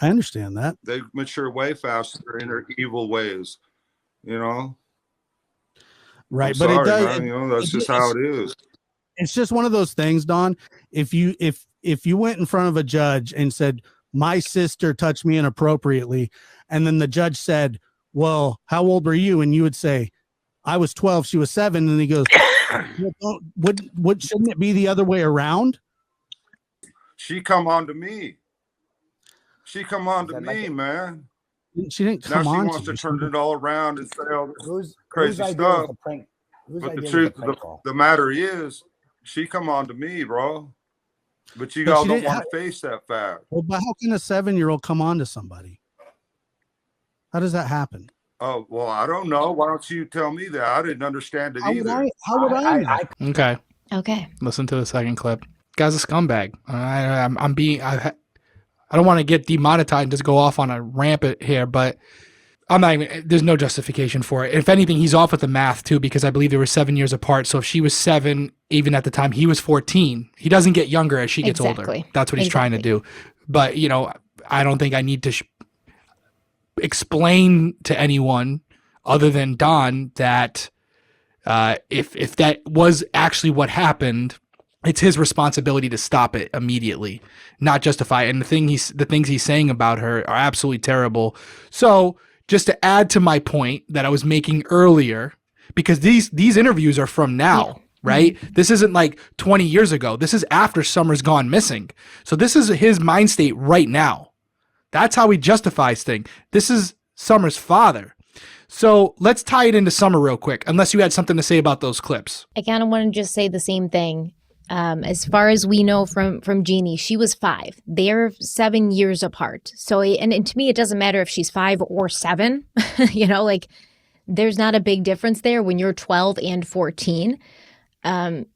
I understand that. They mature way faster in their evil ways. Right, I'm but sorry, it does. man, that's just how it is. It's just one of those things, Don. If you went in front of a judge and said, my sister touched me inappropriately. And then the judge said, well, how old were you? And you would say, I was 12, she was 7. And he goes, what shouldn't it be the other way around? She come on to me. She come on to me, man. She didn't come on. Now she wants to turn it all around and say all this crazy idea stuff. was a prank? But the truth of the matter is, she come on to me, bro. But you all don't want to face that fact. Well, but how can a 7-year-old come on to somebody? How does that happen? Oh, well, I don't know. Why don't you tell me that? I didn't understand it either. How would I? Okay. Okay. Listen to the second clip. Guy's a scumbag. I don't want to get demonetized and just go off on a rampant here, but there's no justification for it. If anything, he's off with the math too, because I believe they were 7 years apart. So if she was 7, even at the time he was 14, he doesn't get younger as she gets older. That's what he's trying to do. But, I don't think I need to explain to anyone other than Don that if that was actually what happened, it's his responsibility to stop it immediately, not justify it. And the things he's saying about her are absolutely terrible. So just to add to my point that I was making earlier, because these interviews are from now, right? Mm-hmm. This isn't like 20 years ago. This is after Summer's gone missing. So this is his mind state right now. That's how he justifies things. This is Summer's father. So let's tie it into Summer real quick, unless you had something to say about those clips. I kind of want to just say the same thing. As far as we know from Jeannie, she was 5. They're 7 years apart. So, and to me, it doesn't matter if she's 5 or 7, there's not a big difference there when you're 12 and 14.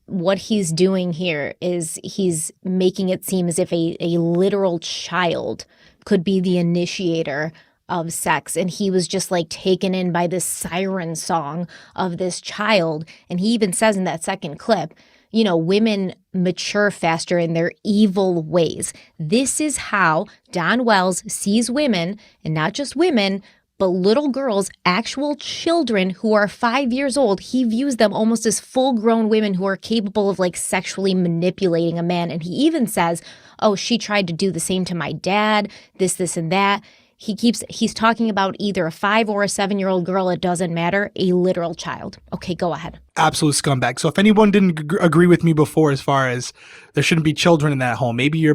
What he's doing here is he's making it seem as if a literal child could be the initiator of sex. And he was just taken in by this siren song of this child. And he even says in that second clip, women mature faster in their evil ways. This is how Don Wells sees women, and not just women, but little girls, actual children who are 5 years old. He views them almost as full-grown women who are capable of sexually manipulating a man. And he even says, oh, she tried to do the same to my dad, this, and that. He's talking about either a 5 or a 7-year-old girl. It doesn't matter. A literal child. Okay, go ahead. Absolute scumbag. So if anyone didn't agree with me before, as far as there shouldn't be children in that home, maybe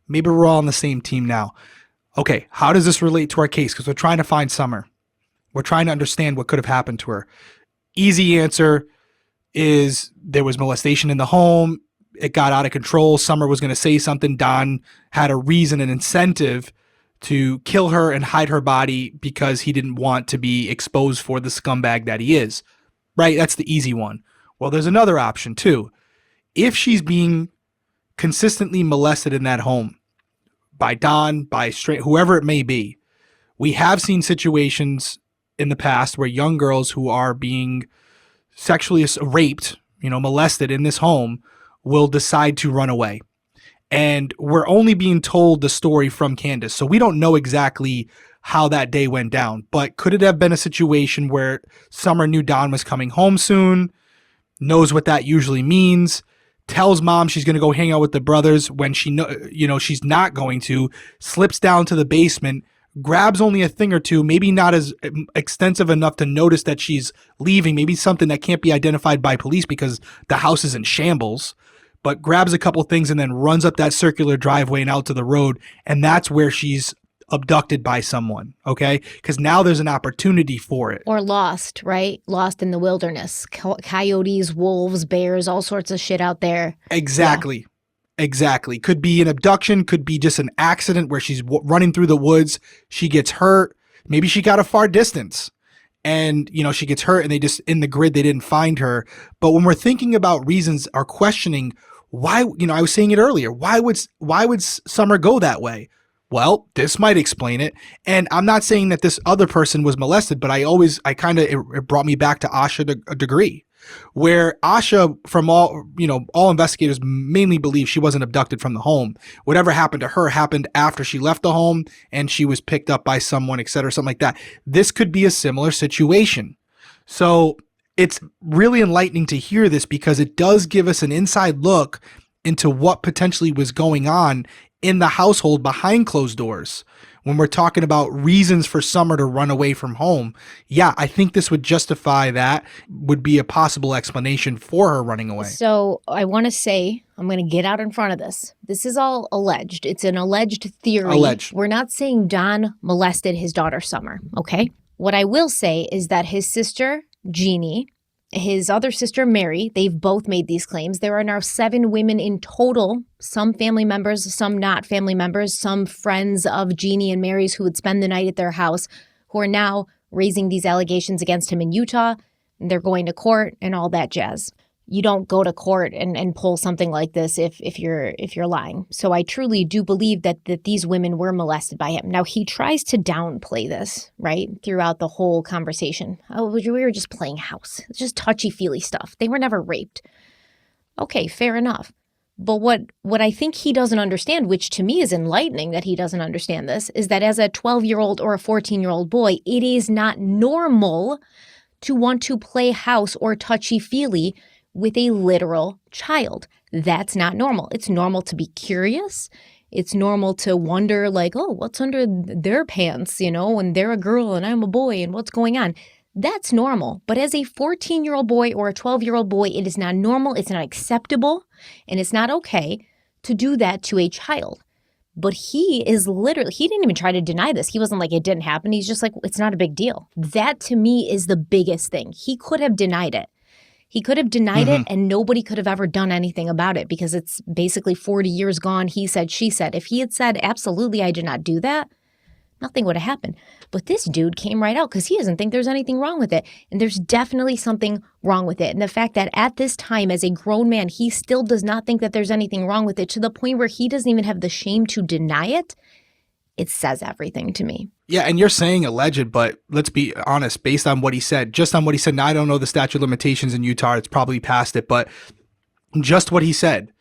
we're all on the same team now. Okay, how does this relate to our case? Because we're trying to find Summer. We're trying to understand what could have happened to her. Easy answer is there was molestation in the home. It got out of control. Summer was going to say something. Don had a reason, an incentive to kill her and hide her body because he didn't want to be exposed for the scumbag that he is, right? That's the easy one. Well, there's another option too. If she's being consistently molested in that home by Don, by whoever it may be, we have seen situations in the past where young girls who are being sexually raped, molested in this home will decide to run away. And we're only being told the story from Candace. So we don't know exactly how that day went down. But could it have been a situation where Summer knew Don was coming home soon, knows what that usually means, tells mom she's going to go hang out with the brothers when she she's not going to, slips down to the basement, grabs only a thing or two, maybe not as extensive enough to notice that she's leaving, maybe something that can't be identified by police because the house is in shambles, but grabs a couple things and then runs up that circular driveway and out to the road. And that's where she's abducted by someone, okay? Because now there's an opportunity for it. Or lost, right? Lost in the wilderness. Coyotes, wolves, bears, all sorts of shit out there. Exactly. Yeah. Exactly. Could be an abduction, could be just an accident where she's running through the woods, she gets hurt. Maybe she got a far distance and, she gets hurt and they just, in the grid, they didn't find her. But when we're thinking about reasons or questioning why, I was saying it earlier, why would Summer go that way? Well, this might explain it. And I'm not saying that this other person was molested, but it brought me back to Asha to a degree, where Asha, from all investigators mainly believe she wasn't abducted from the home. Whatever happened to her happened after she left the home and she was picked up by someone, et cetera, something like that. This could be a similar situation. So it's really enlightening to hear this because it does give us an inside look into what potentially was going on in the household behind closed doors. When we're talking about reasons for Summer to run away from home, yeah, I think this would justify that, would be a possible explanation for her running away. So I want to say, I'm going to get out in front of this. This is all alleged. It's an alleged theory. Alleged. We're not saying Don molested his daughter, Summer, okay? What I will say is that his sister, Jeannie, his other sister, Mary, they've both made these claims. There are now 7 women in total, some family members, some not family members, some friends of Jeannie and Mary's who would spend the night at their house, who are now raising these allegations against him in Utah. They're going to court and all that jazz. You don't go to court and pull something like this if you're lying. So I truly do believe that these women were molested by him. Now, he tries to downplay this, right, throughout the whole conversation. Oh, we were just playing house. It's just touchy-feely stuff. They were never raped. Okay, fair enough. But what I think he doesn't understand, which to me is enlightening that he doesn't understand this, is that as a 12-year-old or a 14-year-old boy, it is not normal to want to play house or touchy-feely with a literal child. That's not normal. It's normal to be curious. It's normal to wonder, like, oh, what's under their pants, when they're a girl and I'm a boy and what's going on. That's normal. But as a 14-year-old boy or a 12-year-old boy, it is not normal. It's not acceptable. And it's not okay to do that to a child. But he didn't even try to deny this. He wasn't like, it didn't happen. He's just like, it's not a big deal. That to me is the biggest thing. He could have denied it. He could have denied it and nobody could have ever done anything about it because it's basically 40 years gone. He said, she said. If he had said, absolutely, I did not do that, nothing would have happened. But this dude came right out because he doesn't think there's anything wrong with it. And there's definitely something wrong with it. And the fact that at this time, as a grown man, he still does not think that there's anything wrong with it to the point where he doesn't even have the shame to deny it, it says everything to me. Yeah, and you're saying alleged, but let's be honest, based on what he said, just on what he said, now I don't know the statute of limitations in Utah, it's probably past it, but just what he said,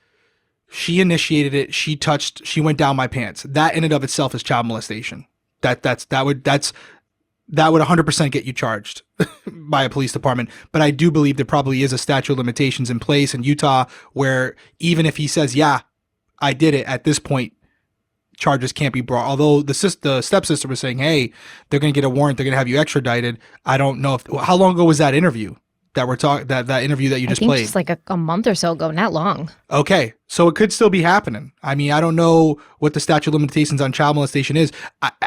she initiated it, she went down my pants. That in and of itself is child molestation. That would 100% get you charged by a police department. But I do believe there probably is a statute of limitations in place in Utah where even if he says, yeah, I did it, at this point, charges can't be brought. Although the stepsister was saying, hey, they're going to get a warrant, they're going to have you extradited. I don't know how long ago was that interview that we're talking, that interview that you just played? I think just like a month or so ago, not long. Okay. So it could still be happening. I mean, I don't know what the statute of limitations on child molestation is.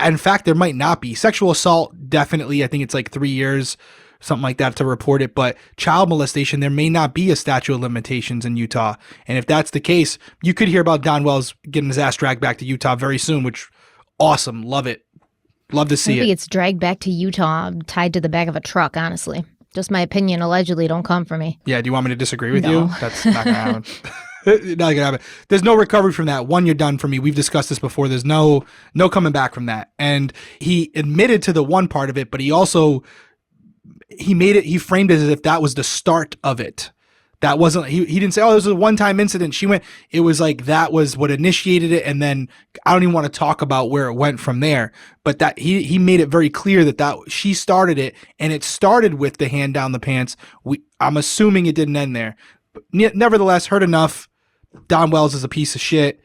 In fact, there might not be. Sexual assault, definitely. I think it's like 3 years, something like that to report it. But child molestation, there may not be a statute of limitations in Utah. And if that's the case, you could hear about Don Wells getting his ass dragged back to Utah very soon, which awesome. Love it. Love to see it. Maybe it's dragged back to Utah tied to the back of a truck, honestly. Just my opinion, allegedly. Don't come for me. Yeah, do you want me to disagree with you? That's not going to happen. Not going to happen. There's no recovery from that. One, you're done for me. We've discussed this before. There's no coming back from that. And he admitted to the one part of it, but he also... he framed it as if that was the start of it. That wasn't, he didn't say, oh, this was a one-time incident. It was like that was what initiated it. And then I don't even want to talk about where it went from there. But that he made it very clear that she started it, and it started with the hand down the pants. I'm assuming it didn't end there. But nevertheless, heard enough. Don Wells is a piece of shit.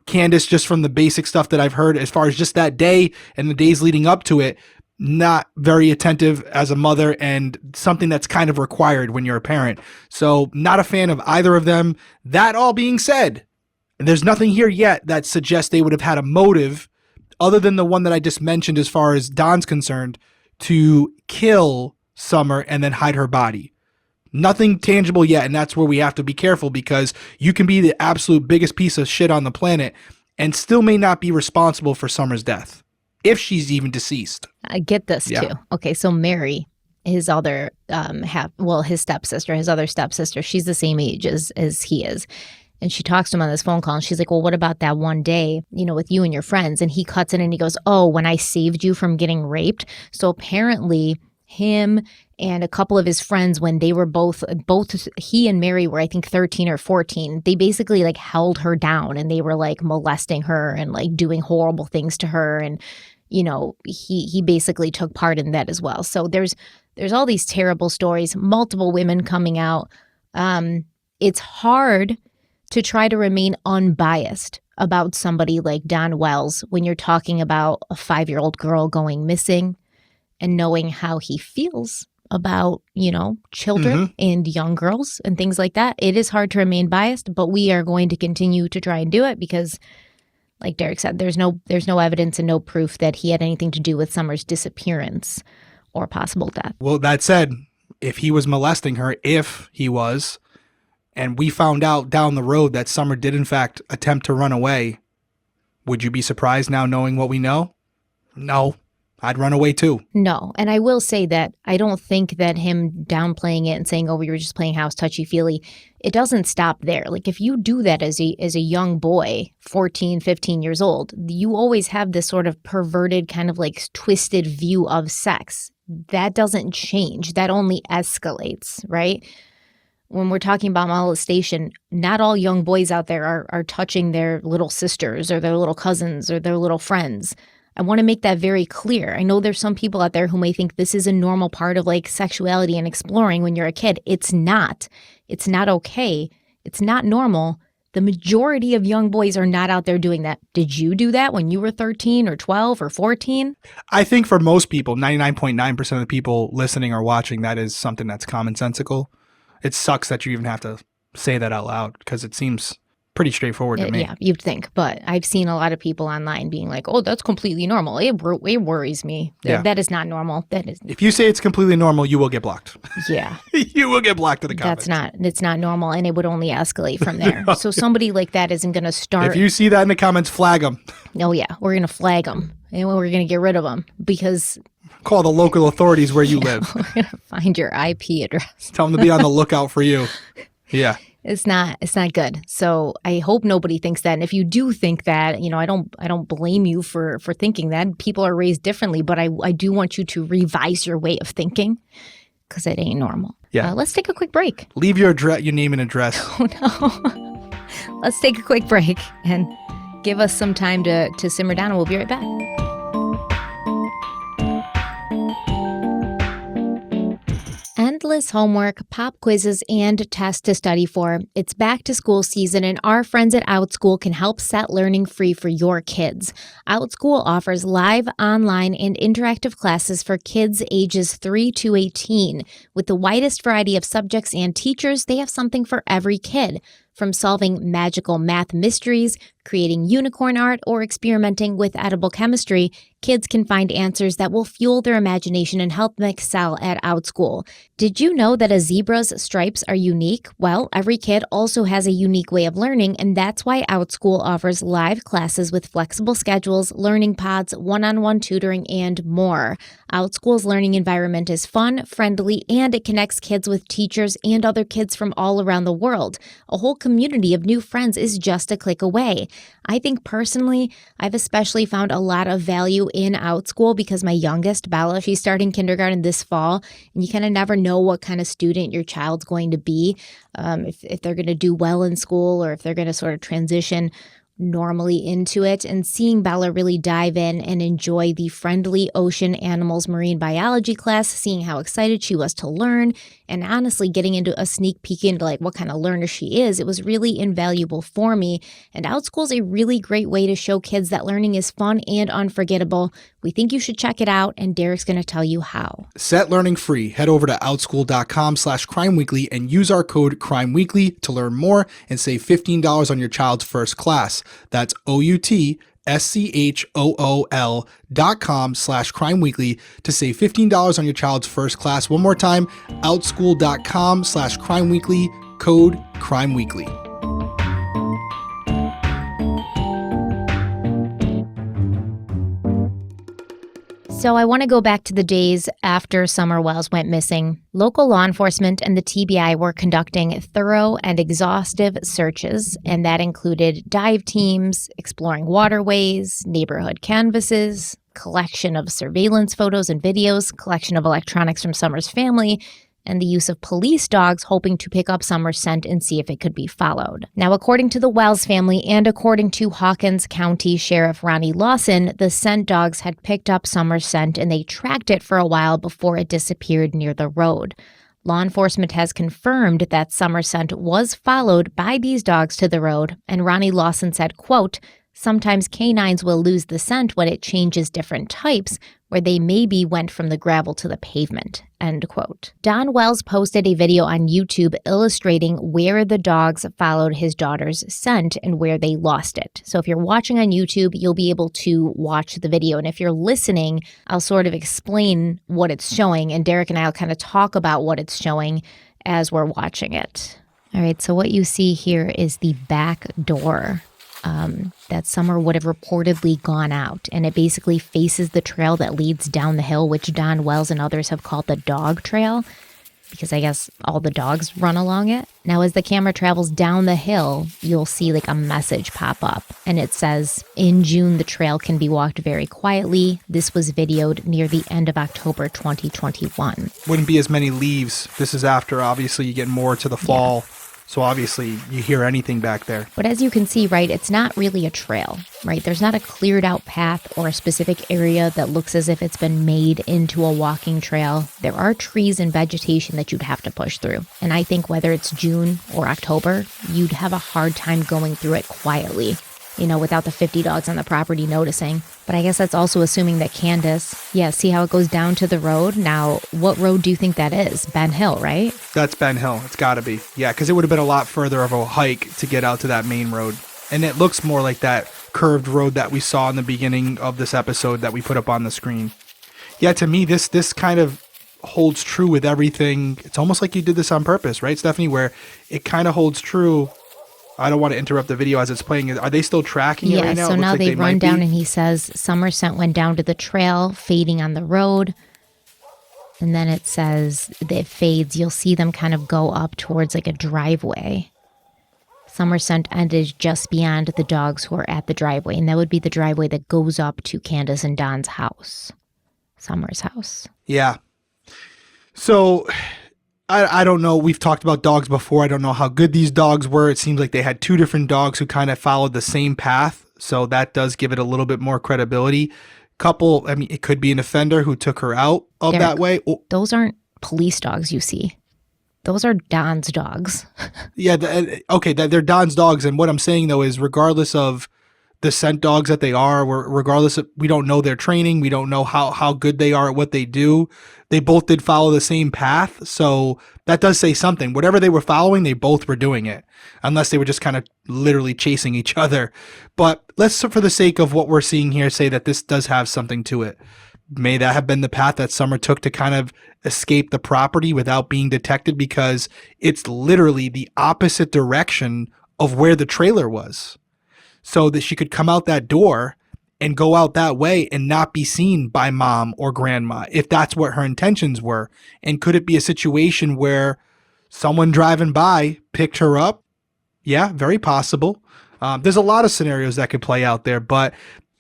Candace, just from the basic stuff that I've heard as far as just that day and the days leading up to it, not very attentive as a mother, and something that's kind of required when you're a parent. So not a fan of either of them. That all being said, there's nothing here yet that suggests they would have had a motive other than the one that I just mentioned as far as Don's concerned, to kill Summer and then hide her body. Nothing tangible yet, and that's where we have to be careful, because you can be the absolute biggest piece of shit on the planet and still may not be responsible for Summer's death, if she's even deceased. I get this too. Okay, so Mary, his other his stepsister, his other stepsister, she's the same age as he is. And she talks to him on this phone call, and she's like, well, what about that one day, with you and your friends? And he cuts in and he goes, oh, when I saved you from getting raped. So apparently him and a couple of his friends, when they were both he and Mary were, I think, 13 or 14, they basically like held her down, and they were like molesting her and like doing horrible things to her. And he basically took part in that as well. So there's all these terrible stories, multiple women coming out. It's hard to try to remain unbiased about somebody like Don Wells when you're talking about a 5-year-old girl going missing and knowing how he feels about, children and young girls and things like that. It is hard to remain biased, but we are going to continue to try and do it because, like Derrick said, there's no evidence and no proof that he had anything to do with Summer's disappearance or possible death. Well, that said, if he was molesting her, and we found out down the road that Summer did in fact attempt to run away, would you be surprised now knowing what we know? No. I'd run away too. No. And I will say that I don't think that him downplaying it and saying, oh, we were just playing house touchy-feely, it doesn't stop there. Like, if you do that as a young boy, 14, 15 years old, you always have this sort of perverted kind of like twisted view of sex. That doesn't change. That only escalates, right? When we're talking about molestation, not all young boys out there are touching their little sisters or their little cousins or their little friends. I want to make that very clear. I know there's some people out there who may think this is a normal part of like sexuality and exploring when you're a kid. It's not. It's not okay. It's not normal. The majority of young boys are not out there doing that. Did you do that when you were 13 or 12 or 14? I think for most people, 99.9% of the people listening or watching, that is something that's commonsensical. It sucks that you even have to say that out loud because it seems pretty straightforward to me. Yeah, you'd think. But I've seen a lot of people online being like, oh, that's completely normal. It worries me. Yeah. That is not normal. That is. If you say it's completely normal, you will get blocked. Yeah. You will get blocked in the comments. It's not normal, and it would only escalate from there. So somebody like that isn't going to start. If you see that in the comments, flag them. Oh, yeah. We're going to flag them, and we're going to get rid of them because... Call the local authorities where you live. We're going to find your IP address. Tell them to be on the lookout for you. Yeah. It's not good. So I hope nobody thinks that. And if you do think that, I don't blame you for thinking that. People are raised differently, but I do want you to revise your way of thinking because it ain't normal. Yeah. Let's take a quick break. Leave your name and address. Oh, no. Let's take a quick break and give us some time to simmer down, and we'll be right back. Endless homework, pop quizzes, and tests to study for. It's back to school season, and our friends at OutSchool can help set learning free for your kids. OutSchool offers live, online, and interactive classes for kids ages 3 to 18. With the widest variety of subjects and teachers, they have something for every kid. From solving magical math mysteries, creating unicorn art, or experimenting with edible chemistry, kids can find answers that will fuel their imagination and help them excel at OutSchool. Did you know that a zebra's stripes are unique? Well, every kid also has a unique way of learning, and that's why OutSchool offers live classes with flexible schedules, learning pods, one-on-one tutoring, and more. OutSchool's learning environment is fun, friendly, and it connects kids with teachers and other kids from all around the world. A whole community of new friends is just a click away. I think personally, I've especially found a lot of value in OutSchool because my youngest, Bella, she's starting kindergarten this fall, and you kind of never know what kind of student your child's going to be, if they're going to do well in school or if they're going to sort of transition normally into it. And seeing Bella really dive in and enjoy the friendly ocean animals marine biology class, seeing how excited she was to learn, and honestly getting into a sneak peek into like what kind of learner she is, it was really invaluable for me. And OutSchool is a really great way to show kids that learning is fun and unforgettable. We think you should check it out, and Derrick's going to tell you how. Set learning free. Head over to outschool.com/crimeweekly and use our code crimeweekly to learn more and save $15 on your child's first class. That's outschool.com/crimeweekly to save $15 on your child's first class. One more time, outschool.com/crimeweekly, code crimeweekly. So I want to go back to the days after Summer Wells went missing. Local law enforcement and the TBI were conducting thorough and exhaustive searches, and that included dive teams, exploring waterways, neighborhood canvases, collection of surveillance photos and videos, collection of electronics from Summer's family, and the use of police dogs hoping to pick up Summer's scent and see if it could be followed. Now, according to the Wells family and according to Hawkins County Sheriff Ronnie Lawson, the scent dogs had picked up Summer's scent and they tracked it for a while before it disappeared near the road. Law enforcement has confirmed that Summer's scent was followed by these dogs to the road, and Ronnie Lawson said, quote, "Sometimes canines will lose the scent when it changes different types, where they maybe went from the gravel to the pavement," end quote. Don Wells posted a video on YouTube illustrating where the dogs followed his daughter's scent and where they lost it. So if you're watching on YouTube, you'll be able to watch the video. And if you're listening, I'll sort of explain what it's showing, and Derrick and I will kind of talk about what it's showing as we're watching it. All right, so what you see here is the back door that Summer would have reportedly gone out, and it basically faces the trail that leads down the hill, which Don Wells and others have called the dog trail, because I guess all the dogs run along it. Now, as the camera travels down the hill, you'll see like a message pop up, and it says, "In June, the trail can be walked very quietly. This was videoed near the end of October 2021. Wouldn't be as many leaves. This is after, obviously, you get more to the fall. Yeah. So obviously you hear anything back there. But as you can see, right, it's not really a trail, right? There's not a cleared out path or a specific area that looks as if it's been made into a walking trail. There are trees and vegetation that you'd have to push through. And I think whether it's June or October, you'd have a hard time going through it quietly, you know, without the 50 dogs on the property noticing. But I guess that's also assuming that Candace, see how it goes down to the road? Now, what road do you think that is? Ben Hill, right? That's Ben Hill. It's got to be. Yeah, because it would have been a lot further of a hike to get out to that main road. And it looks more like that curved road that we saw in the beginning of this episode that we put up on the screen. Yeah, to me, this kind of holds true with everything. It's almost like you did this on purpose, right, Stephanie? Where it kind of holds true. I don't want to interrupt the video as it's playing. Are they still tracking it right now? Yeah, so now they run down and he says Summer's scent went down to the trail, fading on the road. And then it says it fades. You'll see them kind of go up towards like a driveway. Summer's scent ended just beyond the dogs who are at the driveway. And that would be the driveway that goes up to Candace and Don's house. Summer's house. Yeah. So I don't know. We've talked about dogs before. I don't know how good these dogs were. It seems like they had two different dogs who kind of followed the same path. So that does give it a little bit more credibility. It could be an offender who took her out of Derrick, that way. Those aren't police dogs you see. Those are Don's dogs. Yeah. They're Don's dogs. And what I'm saying, though, is regardless of the scent dogs that they are, regardless of, we don't know their training. We don't know how good they are at what they do. They both did follow the same path. So that does say something. Whatever they were following, they both were doing it, unless they were just kind of literally chasing each other. But let's, for the sake of what we're seeing here, say that this does have something to it. May that have been the path that Summer took to kind of escape the property without being detected, because it's literally the opposite direction of where the trailer was. So that she could come out that door and go out that way and not be seen by mom or grandma, if that's what her intentions were. And could it be a situation where someone driving by picked her up? Yeah, very possible. There's a lot of scenarios that could play out there. But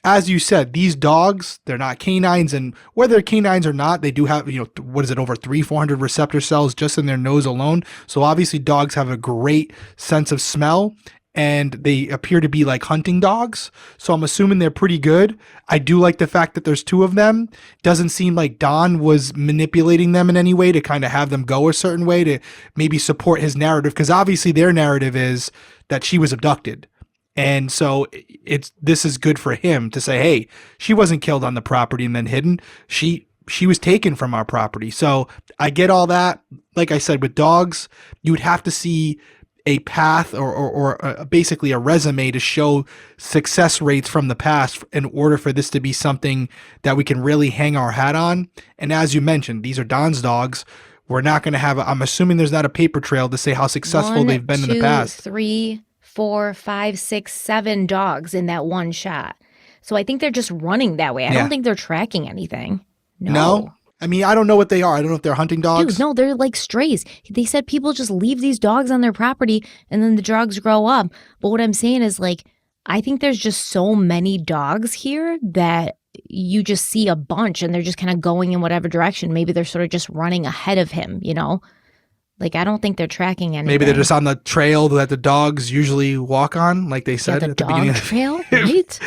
as you said, these dogs, they're not canines. And whether they're canines or not, they do have, over 400 receptor cells just in their nose alone. So obviously dogs have a great sense of smell. And they appear to be like hunting dogs. So I'm assuming they're pretty good. I do like the fact that there's two of them. Doesn't seem like Don was manipulating them in any way to kind of have them go a certain way to maybe support his narrative. Because obviously their narrative is that she was abducted. And so this is good for him to say, hey, she wasn't killed on the property and then hidden. She was taken from our property. So I get all that. Like I said, with dogs, you would have to see a path or basically a resume to show success rates from the past in order for this to be something that we can really hang our hat on. And as you mentioned, these are Don's dogs. We're not going to have, I'm assuming there's not a paper trail to say how successful they've been in the past. 3, 4, 5, 6, 7 dogs in that one shot. So I think they're just running that way. I don't think they're tracking anything. No. I mean, I don't know what they are. I don't know if they're hunting dogs. Dude, no, they're like strays. They said people just leave these dogs on their property and then the dogs grow up. But what I'm saying is, like, I think there's just so many dogs here that you just see a bunch and they're just kind of going in whatever direction. Maybe they're sort of just running ahead of him, Like, I don't think they're tracking anything. Maybe they're just on the trail that the dogs usually walk on, like they said at the beginning of the trail, right?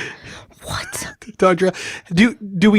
What? Dog trail. Do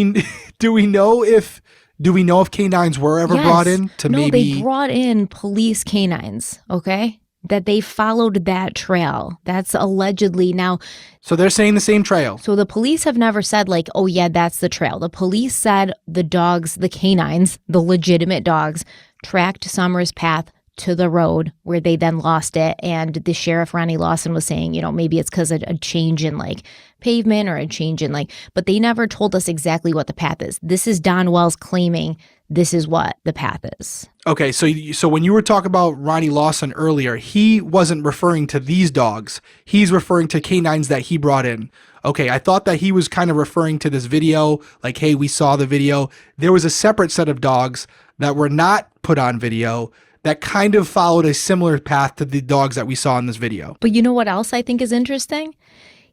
we know if Do we know if canines were ever Yes. brought in to no, maybe? they brought in police canines, okay? That they followed that trail. That's allegedly now. So they're saying the same trail. So the police have never said like, oh yeah, that's the trail. The police said the dogs, the canines, the legitimate dogs, tracked Summer's path to the road where they then lost it. And the sheriff, Ronnie Lawson, was saying, you know, maybe it's because of a change in like pavement or a change in like, but they never told us exactly what the path is. This is Don Wells claiming this is what the path is. Okay, so when you were talking about Ronnie Lawson earlier, he wasn't referring to these dogs. He's referring to canines that he brought in. Okay, I thought that he was kind of referring to this video, like, hey, we saw the video. There was a separate set of dogs that were not put on video that kind of followed a similar path to the dogs that we saw in this video. But you know what else I think is interesting?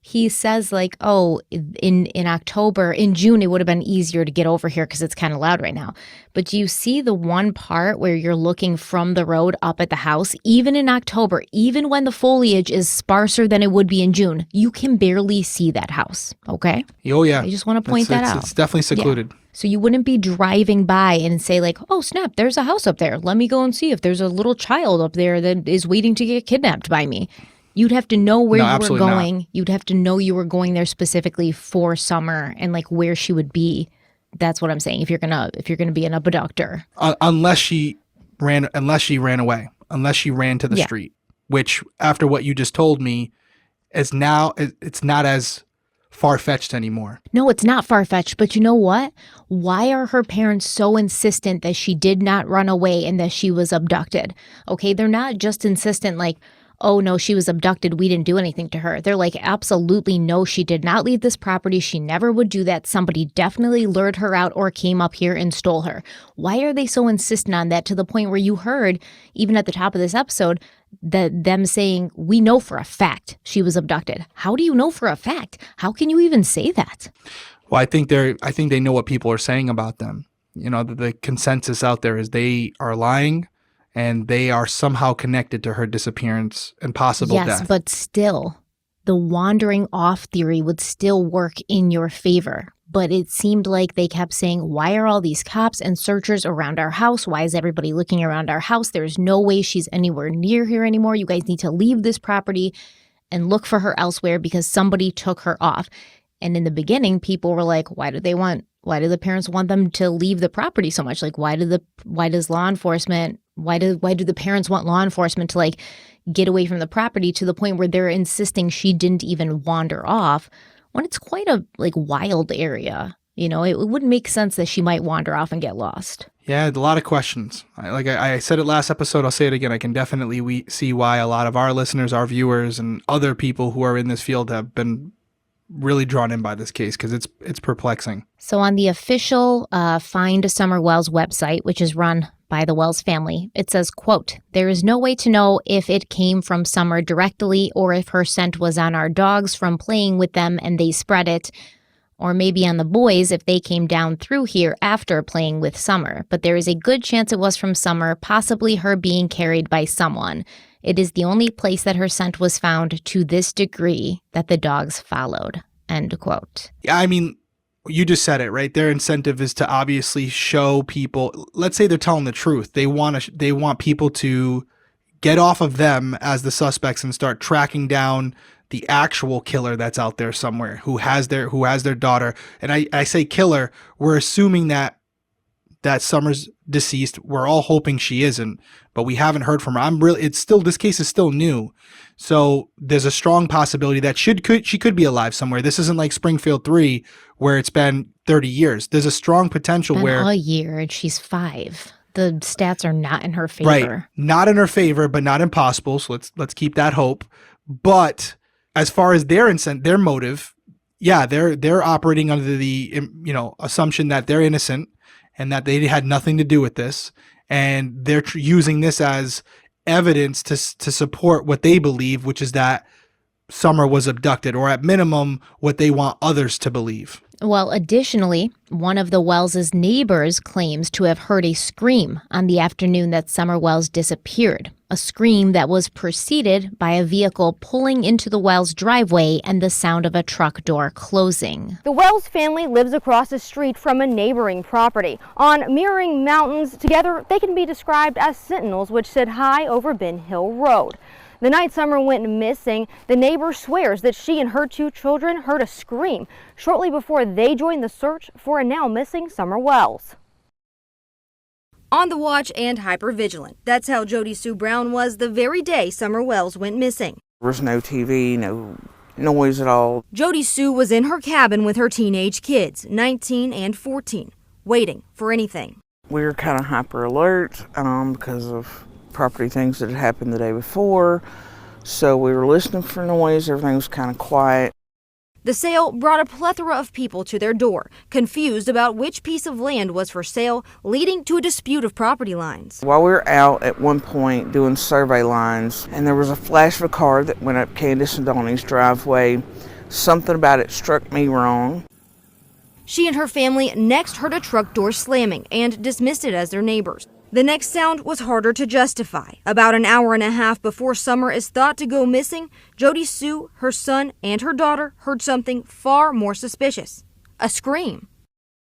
He says like, oh, in October, in June, it would have been easier to get over here because it's kind of loud right now. But do you see the one part where you're looking from the road up at the house? Even in October, even when the foliage is sparser than it would be in June, you can barely see that house, okay? Oh, yeah. I just want to point that out. It's definitely secluded. Yeah. So you wouldn't be driving by and say like, oh, snap, there's a house up there. Let me go and see if there's a little child up there that is waiting to get kidnapped by me. You'd have to know where you were going. Not. You'd have to know you were going there specifically for Summer and like where she would be. That's what I'm saying. If you're gonna be an abductor, unless she ran away, unless she ran to the street, which after what you just told me, it's not as far-fetched anymore. No, it's not far-fetched. But you know what? Why are her parents so insistent that she did not run away and that she was abducted? Okay, they're not just insistent like, oh, no, she was abducted. We didn't do anything to her. They're like, absolutely no, she did not leave this property. She never would do that. Somebody definitely lured her out or came up here and stole her. Why are they so insistent on that to the point where you heard, even at the top of this episode, that them saying, we know for a fact she was abducted? How do you know for a fact? How can you even say that? Well, I think they know what people are saying about them. You know, the consensus out there is they are lying. And they are somehow connected to her disappearance and possible death. Yes, but still, the wandering off theory would still work in your favor. But it seemed like they kept saying, why are all these cops and searchers around our house? Why is everybody looking around our house? There's no way she's anywhere near here anymore. You guys need to leave this property and look for her elsewhere because somebody took her off. And in the beginning, people were like, why do the parents want them to leave the property so much? Like, why does law enforcement... Why do the parents want law enforcement to like get away from the property to the point where they're insisting she didn't even wander off when it's quite a like wild area? You know, it wouldn't make sense that she might wander off and get lost. Yeah, a lot of questions. I said it last episode, I'll say it again. I can definitely see why a lot of our listeners, our viewers, and other people who are in this field have been really drawn in by this case because it's perplexing. So on the official Find Summer Wells website, which is run by the Wells family, it says, quote, there is no way to know if it came from Summer directly or if her scent was on our dogs from playing with them and they spread it, or maybe on the boys if they came down through here after playing with Summer. But there is a good chance it was from Summer, possibly her being carried by someone. It is the only place that her scent was found to this degree that the dogs followed, end quote. Yeah, I mean, you just said it, right? Their incentive is to obviously show people, let's say they're telling the truth. They want people to get off of them as the suspects and start tracking down the actual killer that's out there somewhere who has their daughter. And I say killer, we're assuming that Summer's deceased. We're all hoping she isn't, but we haven't heard from her. This case is still new. So there's a strong possibility that she could be alive somewhere. This isn't like Springfield 3 where it's been 30 years. There's a strong potential where a year and she's 5. The stats are not in her favor. Right. Not in her favor, but not impossible. So let's keep that hope. But as far as their motive, yeah, they're operating under the assumption that they're innocent and that they had nothing to do with this, and they're using this as evidence to support what they believe, which is that Summer was abducted, or at minimum, what they want others to believe. Well, additionally, one of the Wells' neighbors claims to have heard a scream on the afternoon that Summer Wells disappeared. a scream that was preceded by a vehicle pulling into the Wells driveway and the sound of a truck door closing. The Wells family lives across the street from a neighboring property. On mirroring mountains, together they can be described as sentinels which sit high over Ben Hill Road. The night Summer went missing, the neighbor swears that she and her 2 children heard a scream shortly before they joined the search for a now missing Summer Wells. On the watch and hypervigilant. That's how Jody Sue Brown was the very day Summer Wells went missing. There was no TV, no noise at all. Jody Sue was in her cabin with her teenage kids, 19 and 14, waiting for anything. We were kind of hyper alert because of property things that had happened the day before. So we were listening for noise. Everything was kind of quiet. The sale brought a plethora of people to their door, confused about which piece of land was for sale, leading to a dispute of property lines. While we were out at one point doing survey lines, and there was a flash of a car that went up Candace and Donnie's driveway. Something about it struck me wrong. She and her family next heard a truck door slamming and dismissed it as their neighbors. The next sound was harder to justify. About an hour and a half before Summer is thought to go missing, Jody Sue, her son, and her daughter heard something far more suspicious. A scream.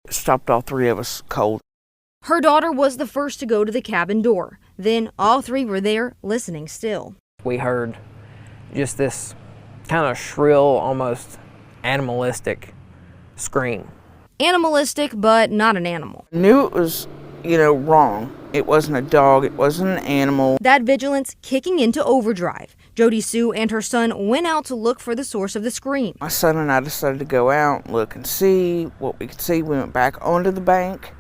It stopped all 3 of us cold. Her daughter was the first to go to the cabin door. Then all 3 were there, listening still. We heard just this kind of shrill, almost animalistic scream. Animalistic, but not an animal. I knew it was, wrong. It wasn't a dog. It wasn't an animal. That vigilance kicking into overdrive. Jody Sue and her son went out to look for the source of the scream. My son and I decided to go out, look and see what we could see. We went back onto the bank.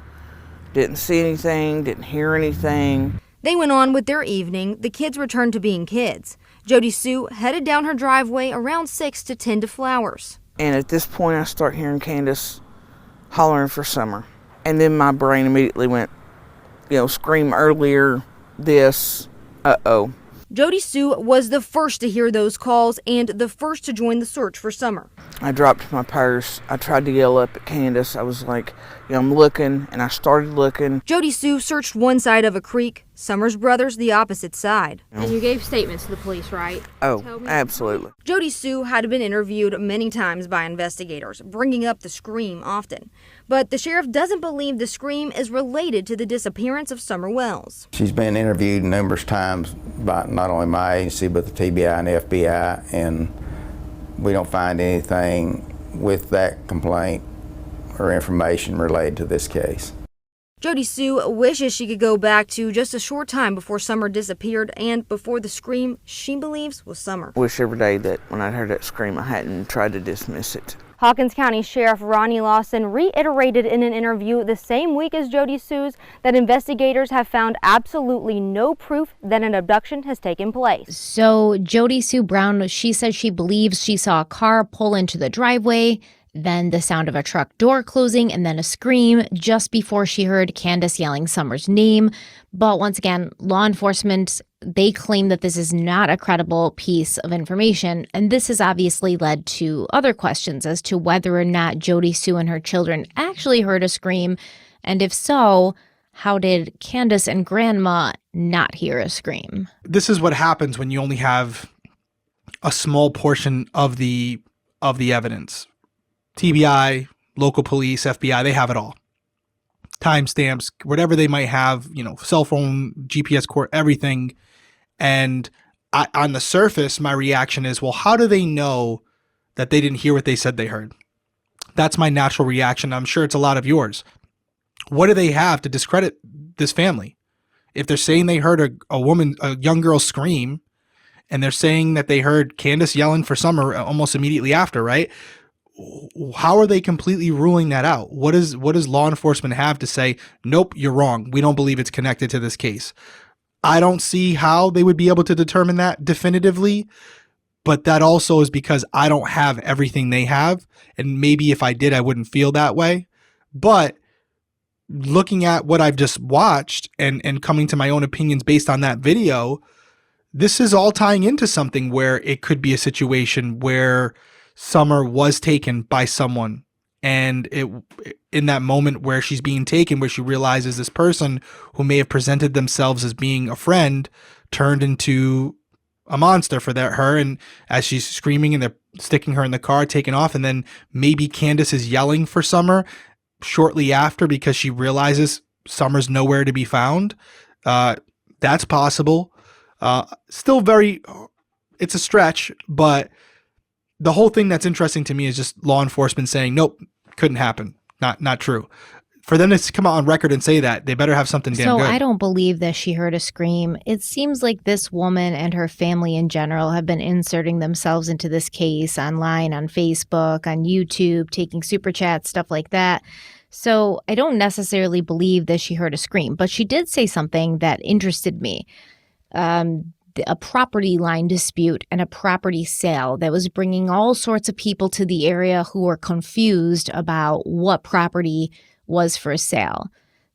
Didn't see anything. Didn't hear anything. They went on with their evening. The kids returned to being kids. Jody Sue headed down her driveway around 6 to tend to flowers. And at this point, I start hearing Candace hollering for Summer. And then my brain immediately went, scream earlier, this, uh-oh. Jody Sue was the first to hear those calls and the first to join the search for Summer. I dropped my purse. I tried to yell up at Candace. I was like, I'm looking, and I started looking. Jody Sue searched one side of a creek, Summer's brothers the opposite side. And you gave statements to the police, right? Oh, absolutely. Jody Sue had been interviewed many times by investigators, bringing up the scream often. But the sheriff doesn't believe the scream is related to the disappearance of Summer Wells. She's been interviewed numerous times by not only my agency, but the TBI and FBI, and we don't find anything with that complaint or information related to this case. Jody Sue wishes she could go back to just a short time before Summer disappeared and before the scream she believes was Summer. I wish every day that when I heard that scream, I hadn't tried to dismiss it. Hawkins County Sheriff Ronnie Lawson reiterated in an interview the same week as Jody Sue's that investigators have found absolutely no proof that an abduction has taken place. So Jody Sue Brown, she says she believes she saw a car pull into the driveway, then the sound of a truck door closing, and then a scream just before she heard Candace yelling Summer's name. But once again, law enforcement, they claim that this is not a credible piece of information, and this has obviously led to other questions as to whether or not Jody Sue and her children actually heard a scream, and if so, how did Candace and Grandma not hear a scream? This is what happens when you only have a small portion of the evidence. TBI, local police, FBI, they have it all. Timestamps, whatever they might have, cell phone, GPS cord, everything. And on the surface, my reaction is, well, how do they know that they didn't hear what they said they heard? That's my natural reaction. I'm sure it's a lot of yours. What do they have to discredit this family? If they're saying they heard a young girl scream, and they're saying that they heard Candace yelling for Summer almost immediately after, right? How are they completely ruling that out? What does law enforcement have to say? Nope, you're wrong. We don't believe it's connected to this case. I don't see how they would be able to determine that definitively, but that also is because I don't have everything they have, and maybe if I did, I wouldn't feel that way. But looking at what I've just watched and coming to my own opinions based on that video, this is all tying into something where it could be a situation where Summer was taken by someone, and in that moment where she's being taken, where she realizes this person who may have presented themselves as being a friend turned into a monster for her, and as she's screaming and they're sticking her in the car, taking off, and then maybe Candace is yelling for Summer shortly after because she realizes Summer's nowhere to be found. That's possible. Still it's a stretch, but the whole thing that's interesting to me is just law enforcement saying, nope, couldn't happen. Not true. For them to come out on record and say that, they better have something damn good. So I don't believe that she heard a scream. It seems like this woman and her family in general have been inserting themselves into this case online, on Facebook, on YouTube, taking super chats, stuff like that. So I don't necessarily believe that she heard a scream, but she did say something that interested me. A property line dispute and a property sale that was bringing all sorts of people to the area who were confused about what property was for sale.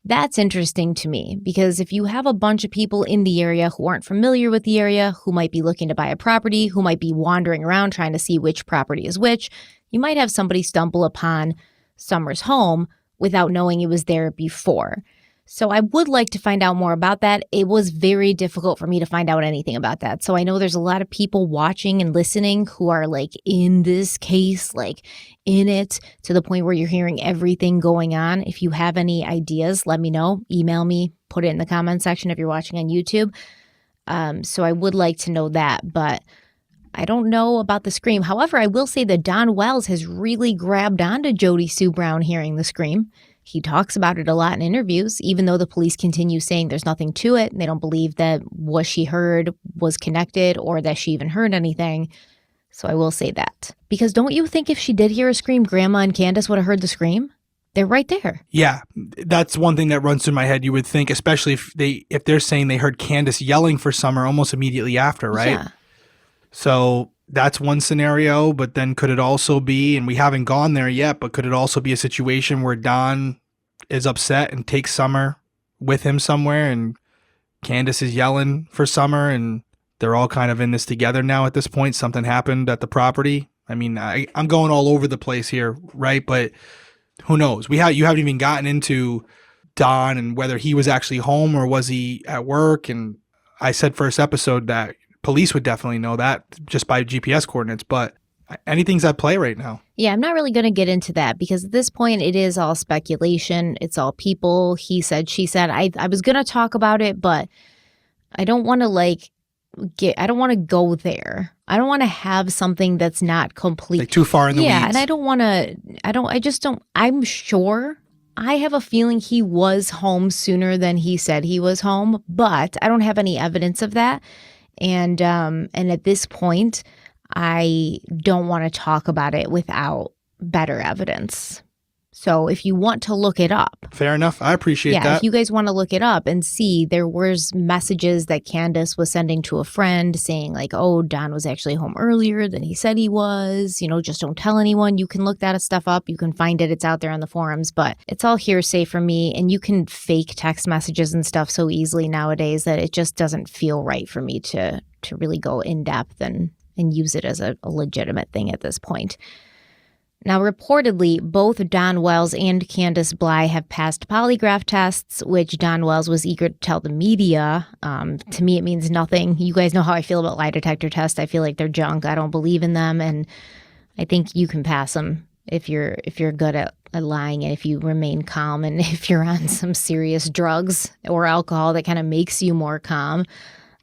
That's interesting to me because if you have a bunch of people in the area who aren't familiar with the area, who might be looking to buy a property, who might be wandering around trying to see which property is which, you might have somebody stumble upon Summer's home without knowing it was there before. So I would like to find out more about that. It was very difficult for me to find out anything about that. So I know there's a lot of people watching and listening who are like in this case, like in it to the point where you're hearing everything going on. If you have any ideas, let me know. Email me, put it in the comment section if you're watching on YouTube. So I would like to know that, but I don't know about the scream. However, I will say that Don Wells has really grabbed onto Jody Sue Brown hearing the scream. He talks about it a lot in interviews, even though the police continue saying there's nothing to it and they don't believe that what she heard was connected or that she even heard anything. So I will say that. Because don't you think if she did hear a scream, Grandma and Candace would have heard the scream? They're right there. Yeah, that's one thing that runs through my head. You would think, especially if they're saying they heard Candace yelling for Summer almost immediately after, right? Yeah. So that's one scenario, but then could it also be, and we haven't gone there yet, but could it also be a situation where Don is upset and takes Summer with him somewhere and Candace is yelling for Summer and they're all kind of in this together now at this point? Something happened at the property. I mean, I'm going all over the place here, right? But who knows? You haven't even gotten into Don and whether he was actually home or was he at work. And I said first episode that police would definitely know that just by GPS coordinates, but anything's at play right now. Yeah, I'm not really going to get into that because at this point it is all speculation. It's all people. He said, she said. I was going to talk about it, but I don't want to I don't want to go there. I don't want to have something that's not complete. Like too far in the weeds. Yeah, and I don't want to, I'm sure, I have a feeling he was home sooner than he said he was home, but I don't have any evidence of that. And at this point, I don't want to talk about it without better evidence. So if you want to look it up. Fair enough. I appreciate that. Yeah, if you guys want to look it up and see, there was messages that Candace was sending to a friend saying like, oh, Don was actually home earlier than he said he was. You know, just don't tell anyone. You can look that stuff up. You can find it. It's out there on the forums. But it's all hearsay for me. And you can fake text messages and stuff so easily nowadays that it just doesn't feel right for me to really go in depth and use it as a legitimate thing at this point. Now, reportedly, both Don Wells and Candace Bly have passed polygraph tests, which Don Wells was eager to tell the media. To me, it means nothing. You guys know how I feel about lie detector tests. I feel like they're junk. I don't believe in them, and I think you can pass them if you're good at lying and if you remain calm and if you're on some serious drugs or alcohol that kind of makes you more calm.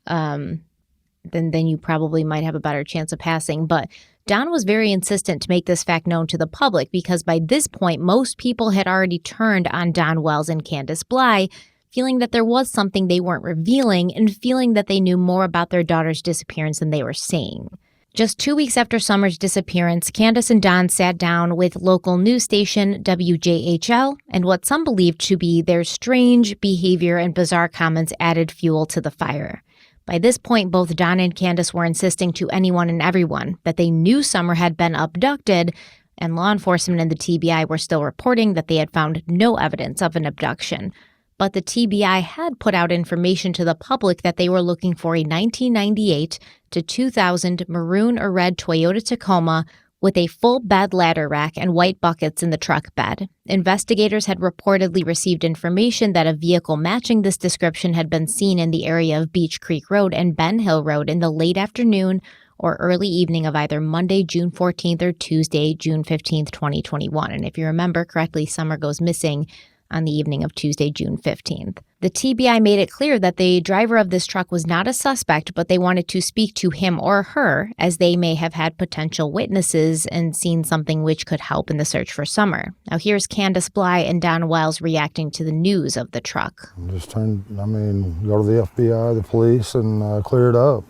Then you probably might have a better chance of passing. But Don was very insistent to make this fact known to the public because by this point, most people had already turned on Don Wells and Candace Bly, feeling that there was something they weren't revealing and feeling that they knew more about their daughter's disappearance than they were saying. Just 2 weeks after Summer's disappearance, Candace and Don sat down with local news station WJHL, and what some believed to be their strange behavior and bizarre comments added fuel to the fire. By this point, both Don and Candace were insisting to anyone and everyone that they knew Summer had been abducted, and law enforcement and the TBI were still reporting that they had found no evidence of an abduction. But the TBI had put out information to the public that they were looking for a 1998 to 2000 maroon or red Toyota Tacoma with a full bed ladder rack and white buckets in the truck bed. Investigators had reportedly received information that a vehicle matching this description had been seen in the area of Beach Creek Road and Ben Hill Road in the late afternoon or early evening of either Monday, June 14th or Tuesday, June 15th, 2021. And if you remember correctly, Summer goes missing on the evening of Tuesday, June 15th. The TBI made it clear that the driver of this truck was not a suspect, but they wanted to speak to him or her as they may have had potential witnesses and seen something which could help in the search for Summer. Now here's Candace Bly and Don Wells reacting to the news of the truck. Just go to the FBI, the police, and clear it up.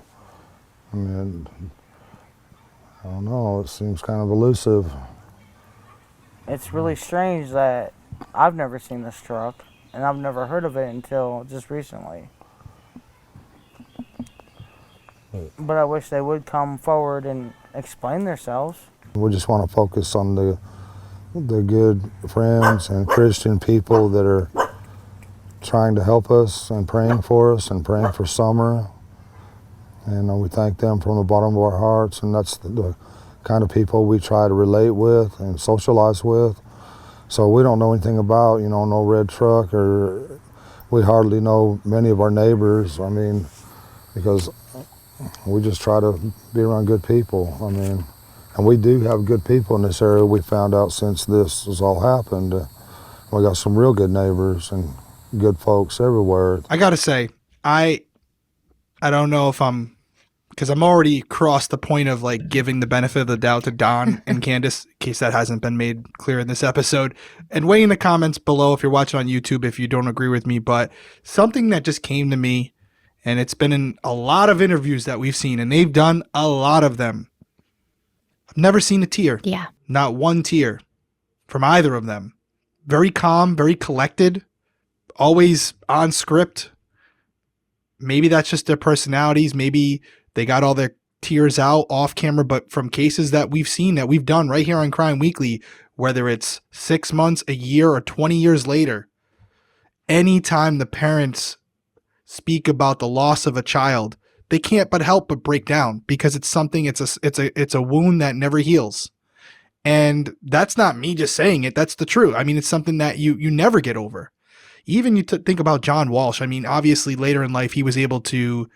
I mean, I don't know, it seems kind of elusive. It's really strange that I've never seen this truck, and I've never heard of it until just recently. But I wish they would come forward and explain themselves. We just want to focus on the good friends and Christian people that are trying to help us and praying for us and praying for Summer. And we thank them from the bottom of our hearts, and that's the kind of people we try to relate with and socialize with. So we don't know anything about, no red truck, or we hardly know many of our neighbors, because we just try to be around good people. And we do have good people in this area, we found out since this has all happened. We got some real good neighbors and good folks everywhere. I gotta say, I don't know if because I'm already crossed the point of giving the benefit of the doubt to Don and Candace, in case that hasn't been made clear in this episode. And weigh in the comments below if you're watching on YouTube if you don't agree with me. But something that just came to me, and it's been in a lot of interviews that we've seen, and they've done a lot of them. I've never seen a tear. Yeah. Not one tear from either of them. Very calm, very collected, always on script. Maybe that's just their personalities. Maybe they got all their tears out off camera, but from cases that we've seen, that we've done right here on Crime Weekly, whether it's 6 months, a year, or 20 years later, anytime the parents speak about the loss of a child, they can't but help but break down, because it's something, it's a wound that never heals. And that's not me just saying it. That's the truth. It's something that you never get over. Even you think about John Walsh. Obviously later in life, he was able to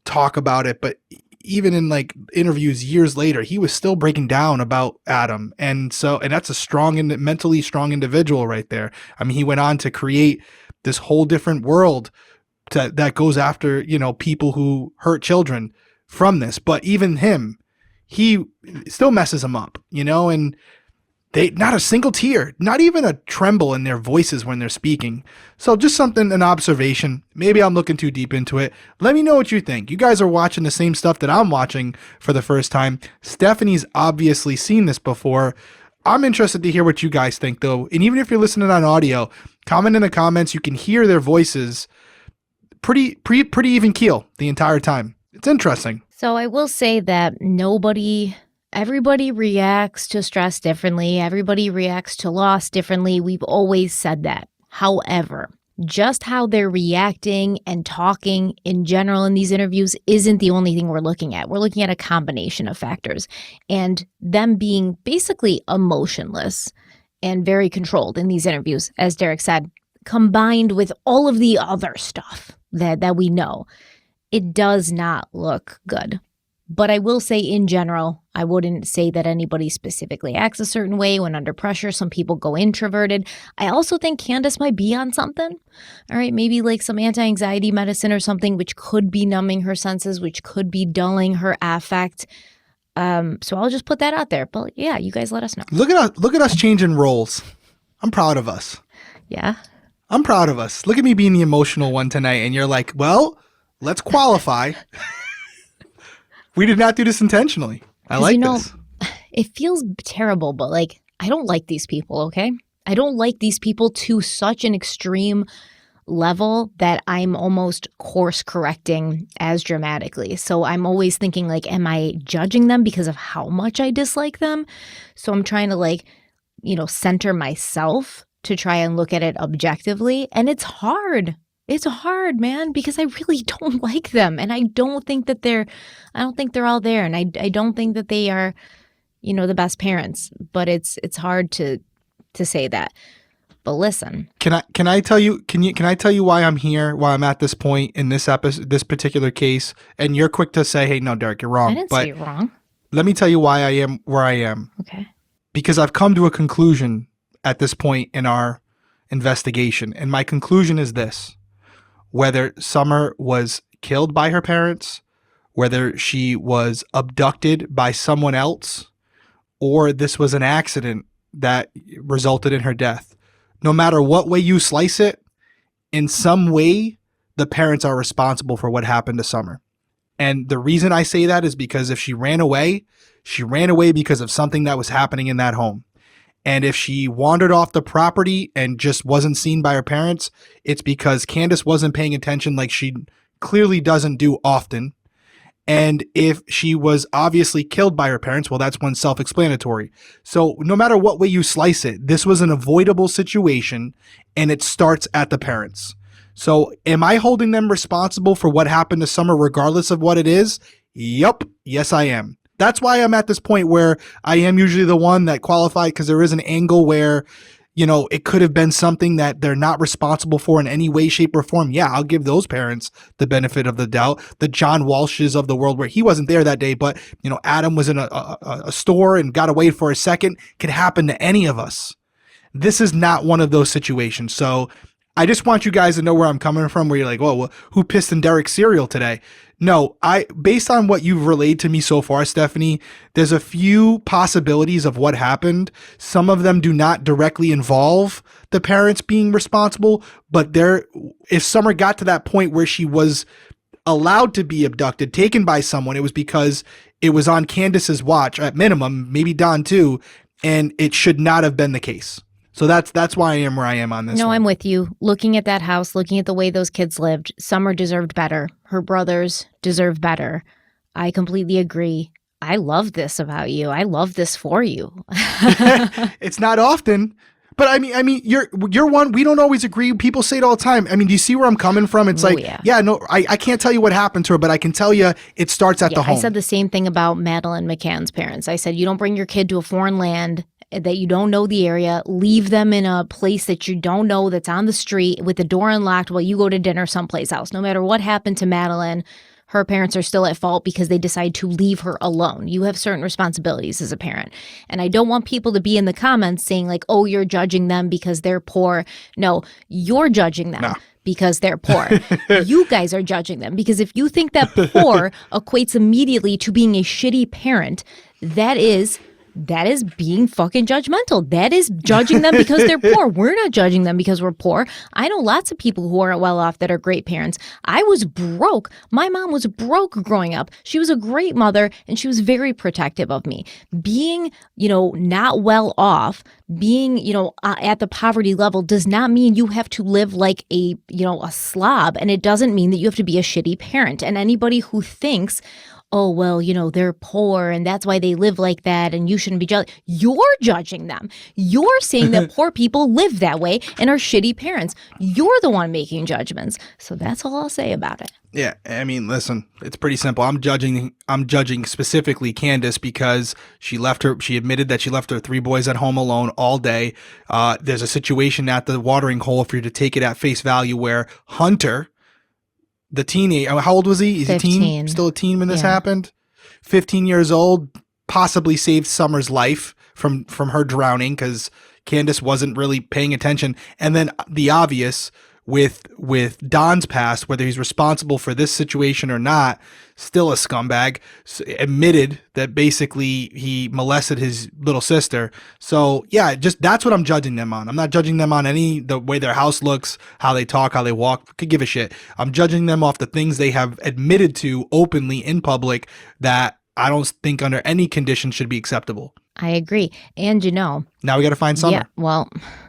talk about it, but even in interviews years later, he was still breaking down about Adam. And that's a strong and mentally strong individual right there. He went on to create this whole different world that goes after, people who hurt children from this. But even him, he still messes them up, and they, not a single tear, not even a tremble in their voices when they're speaking. So just an observation. Maybe I'm looking too deep into it. Let me know what you think. You guys are watching the same stuff that I'm watching for the first time. Stephanie's obviously seen this before. I'm interested to hear what you guys think, though. And even if you're listening on audio, comment in the comments. You can hear their voices pretty even keel the entire time. It's interesting. So I will say that everybody reacts to stress differently. Everybody reacts to loss differently. We've always said that. However, just how they're reacting and talking in general in these interviews isn't the only thing we're looking at. We're looking at a combination of factors, and them being basically emotionless and very controlled in these interviews, as Derrick said, combined with all of the other stuff that we know, it does not look good. But I will say in general, I wouldn't say that anybody specifically acts a certain way when under pressure. Some people go introverted. I also think Candace might be on something. All right, maybe some anti-anxiety medicine or something, which could be numbing her senses, which could be dulling her affect. So I'll just put that out there. But yeah, you guys let us know. Look at us changing roles. I'm proud of us. Yeah. I'm proud of us. Look at me being the emotional one tonight, and you're like, well, let's qualify. We did not do this intentionally. I like this. It feels terrible, but I don't like these people, okay? I don't like these people to such an extreme level that I'm almost course correcting as dramatically. So I'm always thinking am I judging them because of how much I dislike them? So I'm trying to center myself to try and look at it objectively. And it's hard. It's hard, man, because I really don't like them. And I don't think that they're all there. And I don't think that they are, the best parents, but it's hard to say that. But listen, can I tell you why I'm here, why I'm at this point in this episode, this particular case, and you're quick to say, hey, no, Derrick, you're wrong. I didn't say you're wrong. Let me tell you why I am where I am. Okay. Because I've come to a conclusion at this point in our investigation, and my conclusion is this: whether Summer was killed by her parents, whether she was abducted by someone else, or this was an accident that resulted in her death. No matter what way you slice it, in some way, the parents are responsible for what happened to Summer. And the reason I say that is because if she ran away because of something that was happening in that home. And if she wandered off the property and just wasn't seen by her parents, it's because Candace wasn't paying attention like she clearly doesn't do often. And if she was obviously killed by her parents, well, that's one self-explanatory. So no matter what way you slice it, this was an avoidable situation, and it starts at the parents. So am I holding them responsible for what happened to Summer regardless of what it is? Yup. Yes, I am. That's why I'm at this point where I am usually the one that qualified, because there is an angle where, it could have been something that they're not responsible for in any way, shape, or form. Yeah, I'll give those parents the benefit of the doubt. The John Walshes of the world, where he wasn't there that day, but, Adam was in a store and got away for a second, could happen to any of us. This is not one of those situations. So I just want you guys to know where I'm coming from, where you're like, well, who pissed in Derrick's cereal today? No, based on what you've relayed to me so far, Stephanie, there's a few possibilities of what happened. Some of them do not directly involve the parents being responsible, but if Summer got to that point where she was allowed to be abducted, taken by someone, it was because it was on Candace's watch at minimum, maybe Don too, and it should not have been the case. So that's why I am where I am on this. No, one. I'm with you. Looking at that house, looking at the way those kids lived, Summer deserved better. Her brothers deserve better. I completely agree. I love this about you. I love this for you. It's not often, but I mean, you're one. We don't always agree. People say it all the time. I mean, do you see where I'm coming from? It's I can't tell you what happened to her, but I can tell you it starts at the home. I said the same thing about Madeline McCann's parents. I said, you don't bring your kid to a foreign land that you don't know the area, leave them in a place that you don't know that's on the street with the door unlocked while you go to dinner someplace else. No matter what happened to Madeline, her parents are still at fault because they decide to leave her alone. You have certain responsibilities as a parent. And I don't want people to be in the comments saying like, oh, you're judging them because they're poor. No, you're judging them. No. Because they're poor. You guys are judging them because if you think that poor equates immediately to being a shitty parent, that is being fucking judgmental. That is judging them because they're poor. We're not judging them because we're poor. I know lots of people who aren't well off that are great parents. I was broke. My mom was broke growing up. She was a great mother and she was very protective of me. Being, not well off, being, at the poverty level does not mean you have to live like a slob. And it doesn't mean that you have to be a shitty parent. And anybody who thinks, oh, well, they're poor and that's why they live like that and you shouldn't be judging. You're judging them. You're saying that poor people live that way and are shitty parents. You're the one making judgments. So that's all I'll say about it. Yeah, I mean, listen, it's pretty simple. I'm judging specifically Candace because she admitted that she left her 3 boys at home alone all day. There's a situation at the watering hole, if you're to take it at face value, where Hunter, the teenager, how old was he? Is 15. he teen? Still a teen when this happened? 15 years old, possibly saved Summer's life from her drowning because Candace wasn't really paying attention. And then the obvious with Don's past, whether he's responsible for this situation or not, still a scumbag, admitted that basically he molested his little sister. So yeah, just that's what I'm judging them on. I'm not judging them on the way their house looks, how they talk, how they walk. Could give a shit. I'm judging them off the things they have admitted to openly in public that I don't think under any condition should be acceptable. I agree. And now we got to find Summer. Yeah, well,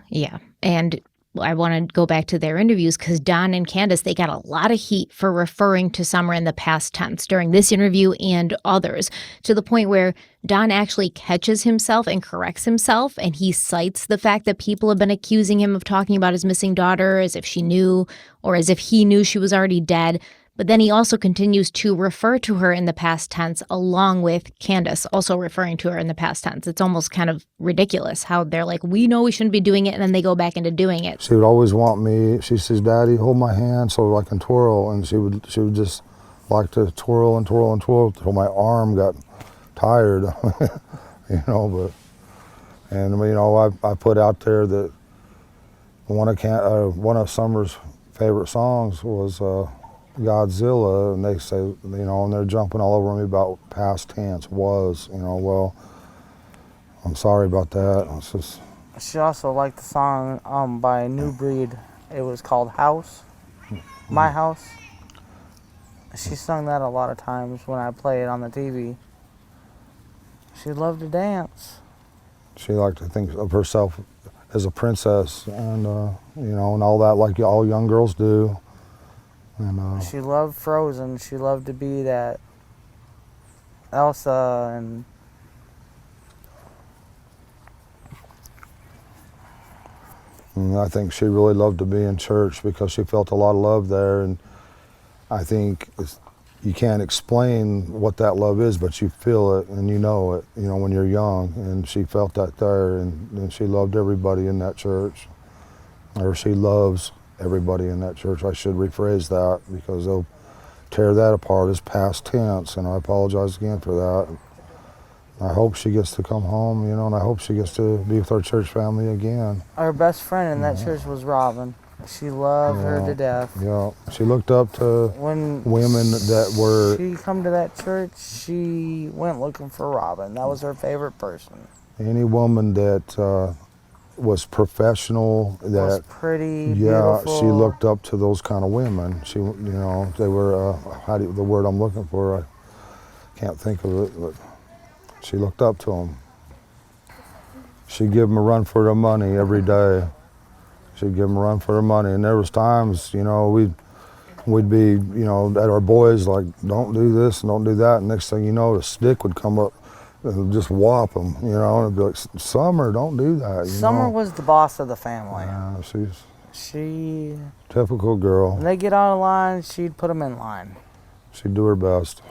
yeah. And I want to go back to their interviews because Don and Candace, they got a lot of heat for referring to Summer in the past tense during this interview and others, to the point where Don actually catches himself and corrects himself, and he cites the fact that people have been accusing him of talking about his missing daughter as if she knew or as if he knew she was already dead. But then he also continues to refer to her in the past tense along with Candace also referring to her in the past tense. It's almost kind of ridiculous how they're like, we know we shouldn't be doing it, and then they go back into doing it. She would always want me, she says, Daddy, hold my hand so I can twirl. And she would just like to twirl and twirl and twirl until my arm got tired, you know, but, and you know, I put out there that one of Summer's favorite songs was Godzilla, and they say, you know, and they're jumping all over me about past tense was, you know, well, I'm sorry about that. It's just. She also liked the song by New Breed. It was called House, My House. She sung that a lot of times when I play it on the TV. She loved to dance. She liked to think of herself as a princess, and you know, and all that, like all young girls do. And she loved Frozen. She loved to be that Elsa, and I think she really loved to be in church because she felt a lot of love there, and I think you can't explain what that love is, but you feel it and you know it, you know, when you're young, and she felt that there, and she loved everybody in that church, or she loves everybody in that church. I should rephrase that because they'll tear that apart as past tense, and I apologize again for that. I hope she gets to come home, you know, and I hope she gets to be with our church family again. Our best friend in that church was Robin. She loved her to death. Yeah, she looked up to women that were. She come to that church, she went looking for Robin. That was her favorite person. Any woman that was professional, that was pretty, beautiful. She looked up to those kind of women. She, you know, they were the word I'm looking for. I can't think of it, but she looked up to them. She'd give them a run for their money every day. She'd give them a run for their money, and there was times, you know, we'd be, you know, at our boys like, don't do this and don't do that. And next thing you know, a stick would come up and just whop them, you know, and it'd be like, Summer, don't do that. Summer was the boss of the family. Yeah, she typical girl. When they get out of line, she'd put them in line. She'd do her best.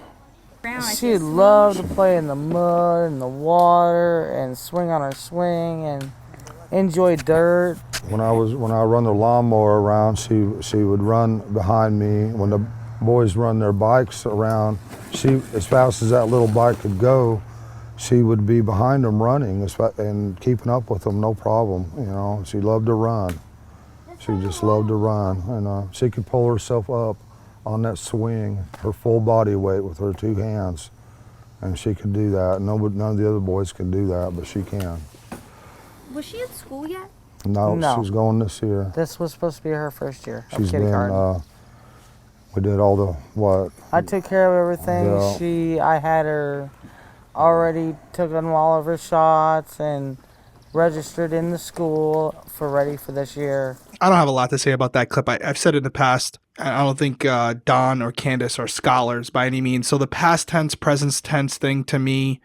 She loved to play in the mud and the water and swing on her swing and enjoy dirt. When I run the lawnmower around, she would run behind me. When the boys run their bikes around, she, as fast as that little bike could go, she would be behind them running and keeping up with them, no problem. You know, she loved to run. She just loved to run, and she could pull herself up on that swing, her full body weight with her two hands, and she could do that. None of the other boys can do that, but she can. Was she in school yet? No, she's going this year. This was supposed to be her first year. She's been, we did all the, what? I took care of everything. Yeah. I had her already took on all of her shots and registered in the school ready for this year. I don't have a lot to say about that clip. I've said it in the past. I don't think Don or Candace are scholars by any means. So the past tense, present tense thing to me,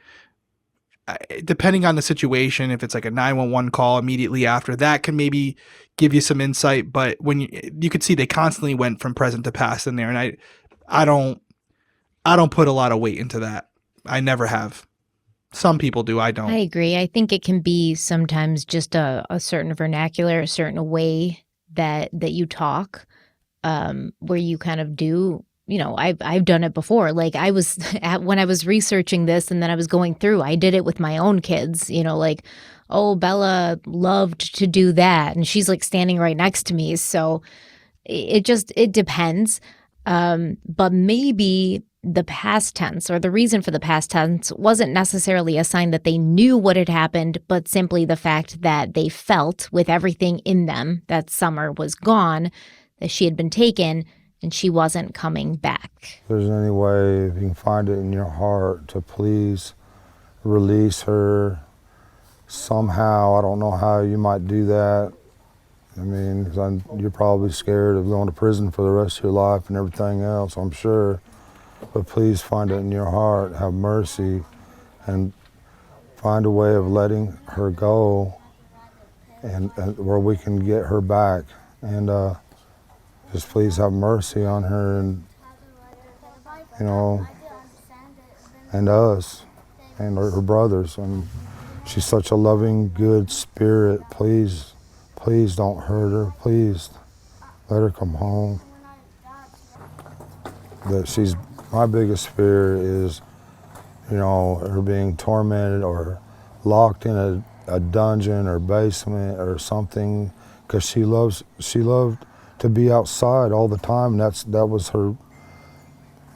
depending on the situation, if it's like a 911 call immediately after, that can maybe give you some insight. But when you could see they constantly went from present to past in there, and I don't put a lot of weight into that. I never have. Some people do. I don't. I agree. I think it can be sometimes just a certain vernacular, a certain way that you talk, where you kind of do. You know, I've done it before. Like I was when I was researching this and then I was going through, I did it with my own kids, you know, like, oh, Bella loved to do that. And she's like standing right next to me. So it depends. But maybe the past tense or the reason for the past tense wasn't necessarily a sign that they knew what had happened, but simply the fact that they felt with everything in them that Summer was gone, that she had been taken, and she wasn't coming back. If there's any way, if you can find it in your heart to please release her somehow, I don't know how you might do that. I mean, 'cause you're probably scared of going to prison for the rest of your life and everything else, I'm sure. But please find it in your heart, have mercy, and find a way of letting her go and where we can get her back. And just please have mercy on her and you know, and us and her brothers. And she's such a loving, good spirit. Please, please don't hurt her. Please let her come home. My biggest fear is, you know, her being tormented or locked in a dungeon or basement or something, because she loved to be outside all the time. That was her,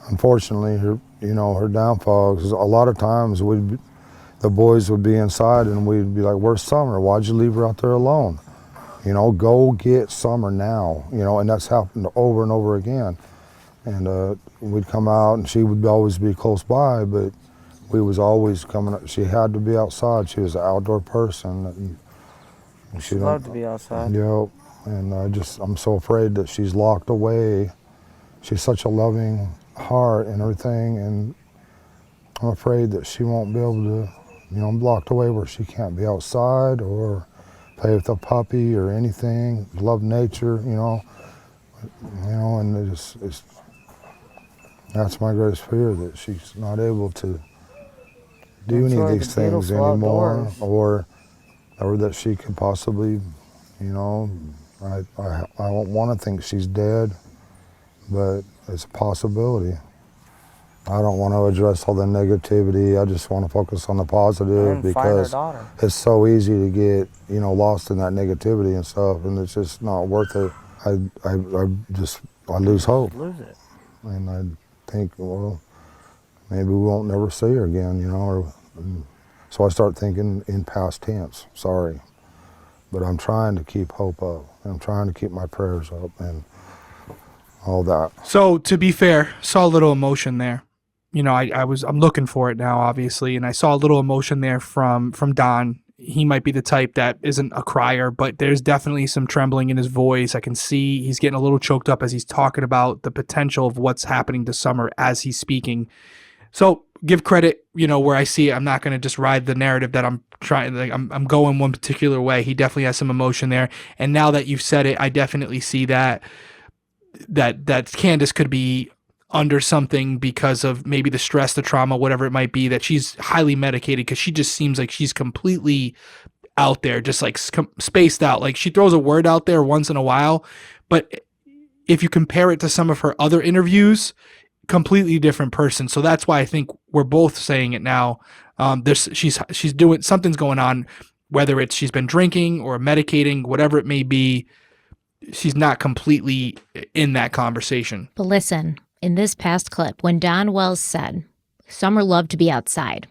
unfortunately, her downfall. 'Cause a lot of times the boys would be inside and we'd be like, "Where's Summer? Why'd you leave her out there alone? You know, go get Summer now." You know, and that's happened over and over again. And we'd come out and she would always be close by, but we was always coming up. She had to be outside. She was an outdoor person. And she loved to be outside. Yeah, and I'm so afraid that she's locked away. She's such a loving heart and everything, and I'm afraid that she won't be able to, you know, locked away where she can't be outside or play with a puppy or anything, love nature, you know, and that's my greatest fear, that she's not able to do any of these things anymore, or that she could possibly, you know, I don't want to think she's dead, but it's a possibility. I don't want to address all the negativity. I just want to focus on the positive, because it's so easy to get, you know, lost in that negativity and stuff, and it's just not worth it. I lose hope. Lose it. And I think, well, maybe we won't never see her again, you know. So I start thinking in past tense, sorry. But I'm trying to keep hope up. I'm trying to keep my prayers up and all that. So to be fair, saw a little emotion there. You know, I'm looking for it now, obviously, and I saw a little emotion there from Don. He might be the type that isn't a crier, but there's definitely some trembling in his voice. I can see he's getting a little choked up as he's talking about the potential of what's happening to Summer as he's speaking. So give credit, you know, where I see it. I'm not going to just ride the narrative that I'm trying. Like I'm going one particular way. He definitely has some emotion there. And now that you've said it, I definitely see that Candace could be under something because of maybe the stress, the trauma, whatever it might be, that she's highly medicated, because she just seems like she's completely out there, just like spaced out. Like she throws a word out there once in a while, but if you compare it to some of her other interviews, completely different person. So that's why I think we're both saying it now. She's doing, something's going on, whether it's she's been drinking or medicating, whatever it may be. She's not completely in that conversation. But listen, in this past clip, when Don Wells said Summer loved to be outside,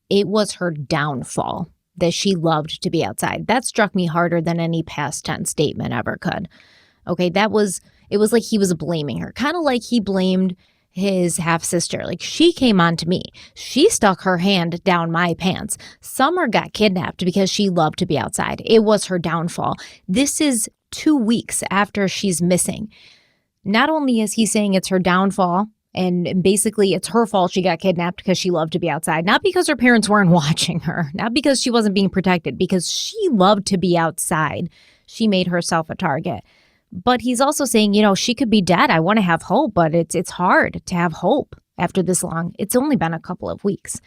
it was her downfall that she loved to be outside. That struck me harder than any past tense statement ever could. Okay, it was like he was blaming her, kind of like he blamed his half-sister. Like, she came on to me. She stuck her hand down my pants. Summer got kidnapped because she loved to be outside. It was her downfall. This is 2 weeks after she's missing. Not only is he saying it's her downfall, and basically it's her fault she got kidnapped because she loved to be outside, not because her parents weren't watching her, not because she wasn't being protected, because she loved to be outside. She made herself a target. But he's also saying, you know, she could be dead. I want to have hope, but it's hard to have hope after this long. It's only been a couple of weeks.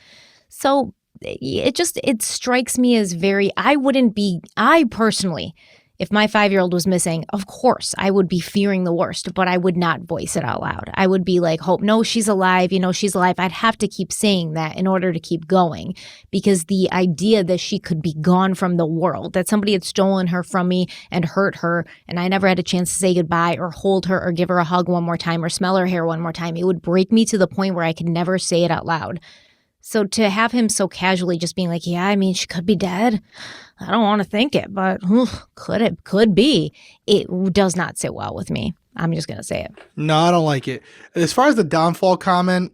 So it strikes me as I personally, if my 5-year-old was missing, of course, I would be fearing the worst, but I would not voice it out loud. I would be like, hope, no, she's alive. You know, she's alive. I'd have to keep saying that in order to keep going, because the idea that she could be gone from the world, that somebody had stolen her from me and hurt her, and I never had a chance to say goodbye or hold her or give her a hug one more time or smell her hair one more time, it would break me to the point where I could never say it out loud. So to have him so casually just being like, yeah, I mean, she could be dead. I don't want to think it, but could be. It does not sit well with me. I'm just going to say it. No, I don't like it. As far as the downfall comment,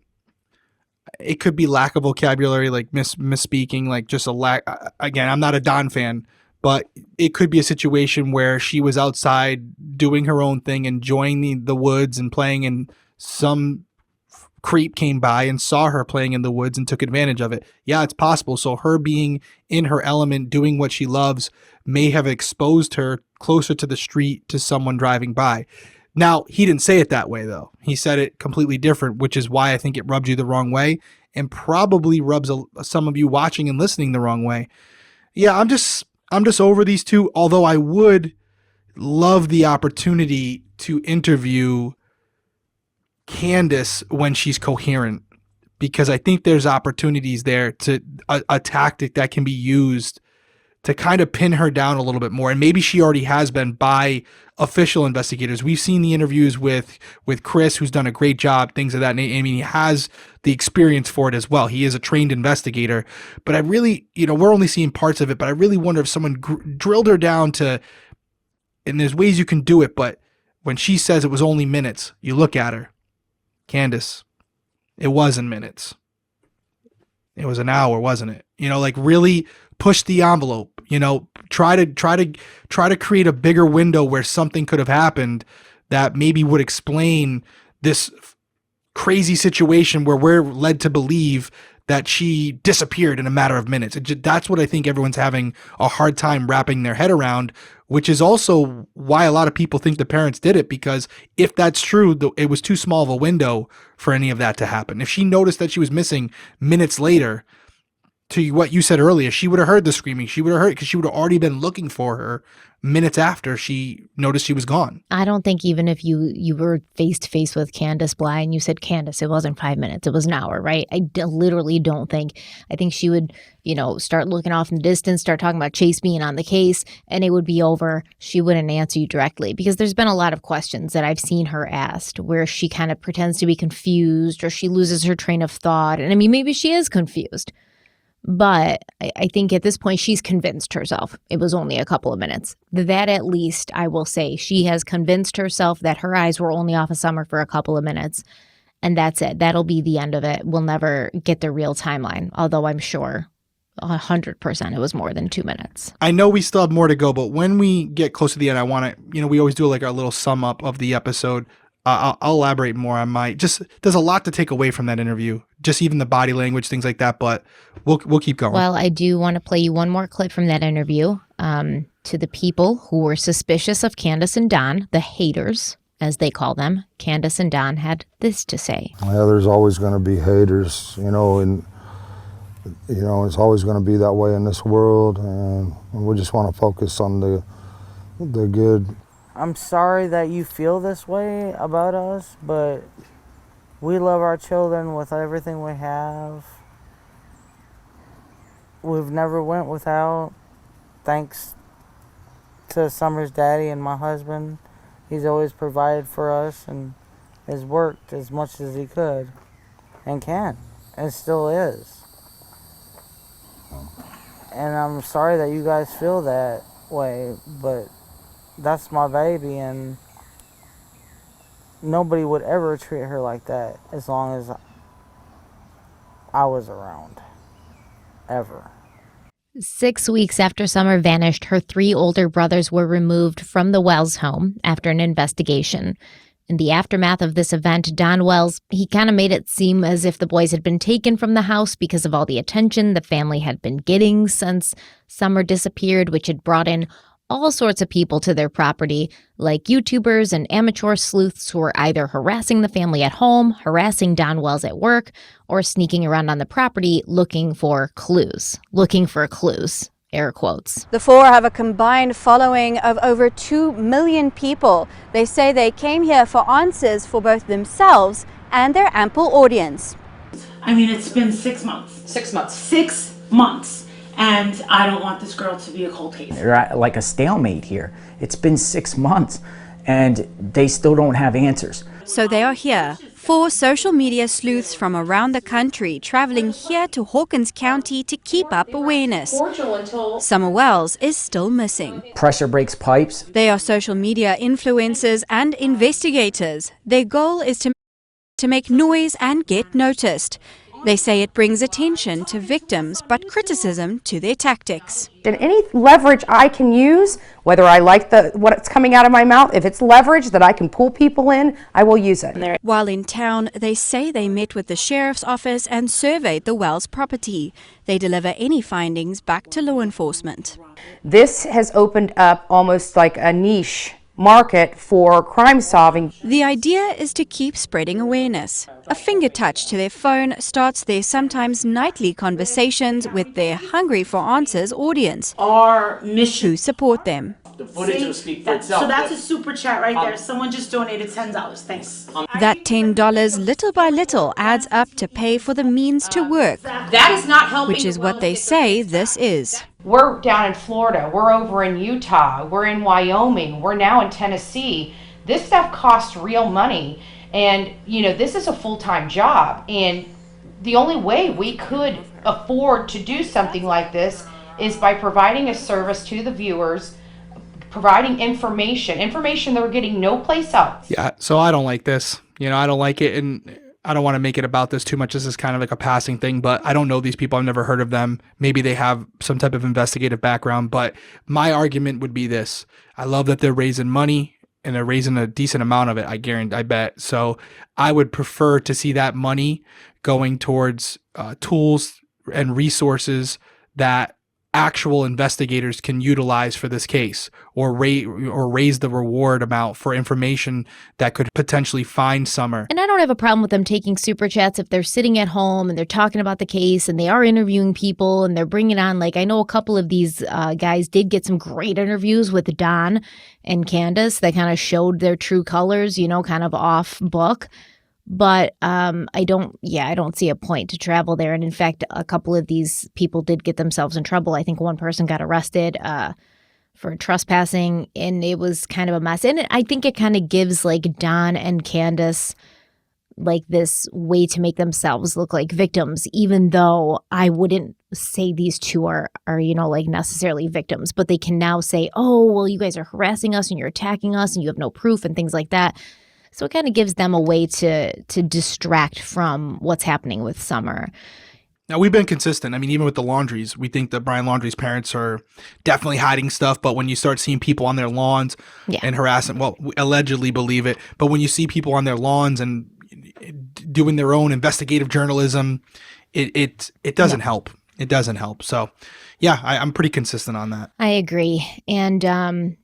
it could be lack of vocabulary, like misspeaking, like just a lack. Again, I'm not a Don fan, but it could be a situation where she was outside doing her own thing, enjoying the woods and playing, and some creep came by and saw her playing in the woods and took advantage of it. Yeah, it's possible. So her being in her element, doing what she loves, may have exposed her closer to the street to someone driving by. Now, he didn't say it that way, though. He said it completely different, which is why I think it rubbed you the wrong way and probably rubs some of you watching and listening the wrong way. Yeah, I'm just over these two, although I would love the opportunity to interview Candace when she's coherent, because I think there's opportunities there to a tactic that can be used to kind of pin her down a little bit more. And maybe she already has been by official investigators. We've seen the interviews with Chris, who's done a great job, things of that. I mean, he has the experience for it as well. He is a trained investigator. But I really, we're only seeing parts of it, but I really wonder if someone drilled her down to, and there's ways you can do it, but when she says it was only minutes, you look at her, Candace, it wasn't minutes. It was an hour, wasn't it? Really push the envelope, try to create a bigger window where something could have happened that maybe would explain this crazy situation where we're led to believe that she disappeared in a matter of minutes. That's what I think everyone's having a hard time wrapping their head around, which is also why a lot of people think the parents did it, because if that's true, it was too small of a window for any of that to happen. If she noticed that she was missing minutes later, to what you said earlier, she would have heard the screaming. She would have heard it because she would have already been looking for her minutes after she noticed she was gone. I don't think even if you were face to face with Candace Bly and you said, Candace, it wasn't 5 minutes, it was an hour, right? I literally don't think. I think she would, start looking off in the distance, start talking about Chase being on the case, and it would be over. She wouldn't answer you directly, because there's been a lot of questions that I've seen her asked where she kind of pretends to be confused or she loses her train of thought. And I mean, maybe she is confused. But I think at this point, she's convinced herself it was only a couple of minutes. That, at least, I will say, she has convinced herself that her eyes were only off of Summer for a couple of minutes. And that's it. That'll be the end of it. We'll never get the real timeline, although I'm sure 100% it was more than 2 minutes. I know we still have more to go, but when we get close to the end, I want to, we always do like our little sum up of the episode. I'll elaborate more on there's a lot to take away from that interview, just even the body language, things like that, but we'll keep going. Well, I do want to play you one more clip from that interview. To the people who were suspicious of Candace and Don, the haters, as they call them, Candace and Don had this to say. Yeah, there's always going to be haters, and it's always going to be that way in this world, and we just want to focus on the good. I'm sorry that you feel this way about us, but we love our children with everything we have. We've never went without, thanks to Summer's daddy and my husband. He's always provided for us and has worked as much as he could and can and still is. And I'm sorry that you guys feel that way, but that's my baby, and nobody would ever treat her like that as long as I was around. Ever. 6 weeks after Summer vanished, her 3 older brothers were removed from the Wells home after an investigation. In the aftermath of this event, Don Wells, he kind of made it seem as if the boys had been taken from the house because of all the attention the family had been getting since Summer disappeared, which had brought in all sorts of people to their property, like YouTubers and amateur sleuths who were either harassing the family at home, harassing Don Wells at work, or sneaking around on the property looking for clues. Looking for clues, air quotes. The 4 have a combined following of over 2 million people. They say they came here for answers for both themselves and their ample audience. I mean, it's been 6 months. 6 months. 6 months. And I don't want this girl to be a cold case. They're at like a stalemate here. It's been 6 months and they still don't have answers. So they are here, 4 social media sleuths from around the country traveling here to Hawkins County to keep up awareness. Summer Wells is still missing. Pressure breaks pipes. They are social media influencers and investigators. Their goal is to make noise and get noticed. They say it brings attention to victims, but criticism to their tactics. And any leverage I can use, whether I like what's coming out of my mouth, if it's leverage that I can pull people in, I will use it. While in town, they say they met with the sheriff's office and surveyed the Wells property. They deliver any findings back to law enforcement. This has opened up almost like a niche market for crime solving. The idea is to keep spreading awareness. A finger touch to their phone starts their sometimes nightly conversations with their hungry for answers audience, Our mission. who support them. The footage will speak for itself. So that's a super chat right there. Someone just donated $10. Thanks. That $10 little by little adds up to pay for the means to work, That is not helping. which is what they say this is. We're down in Florida, we're over in Utah, we're in Wyoming, we're now in Tennessee. This stuff costs real money, and this is a full-time job, and the only way we could afford to do something like this is by providing a service to the viewers, providing information they're getting no place else. Yeah, so I don't like this. I don't like it, and I don't want to make it about this too much. This is kind of like a passing thing, but I don't know these people. I've never heard of them. Maybe they have some type of investigative background, but my argument would be this. I love that they're raising money, and they're raising a decent amount of it, I bet. So I would prefer to see that money going towards tools and resources that actual investigators can utilize for this case, or raise the reward amount for information that could potentially find Summer. And I don't have a problem with them taking super chats if they're sitting at home and they're talking about the case and they are interviewing people and they're bringing on, like, I know a couple of these guys did get some great interviews with Don and Candace that kind of showed their true colors, kind of off book. But I don't see a point to travel there. And in fact, a couple of these people did get themselves in trouble. I think one person got arrested for trespassing, and it was kind of a mess. And I think it kind of gives like Don and Candace like this way to make themselves look like victims, even though I wouldn't say these two are like necessarily victims. But they can now say, oh, well, you guys are harassing us and you're attacking us and you have no proof and things like that. So it kind of gives them a way to distract from what's happening with Summer. Now, we've been consistent. I mean, even with the Laundries, we think that Brian Laundrie's parents are definitely hiding stuff. But when you start seeing people on their lawns and harassing, well, we allegedly believe it. But when you see people on their lawns and doing their own investigative journalism, it doesn't help. It doesn't help. So, yeah, I'm pretty consistent on that. I agree. And,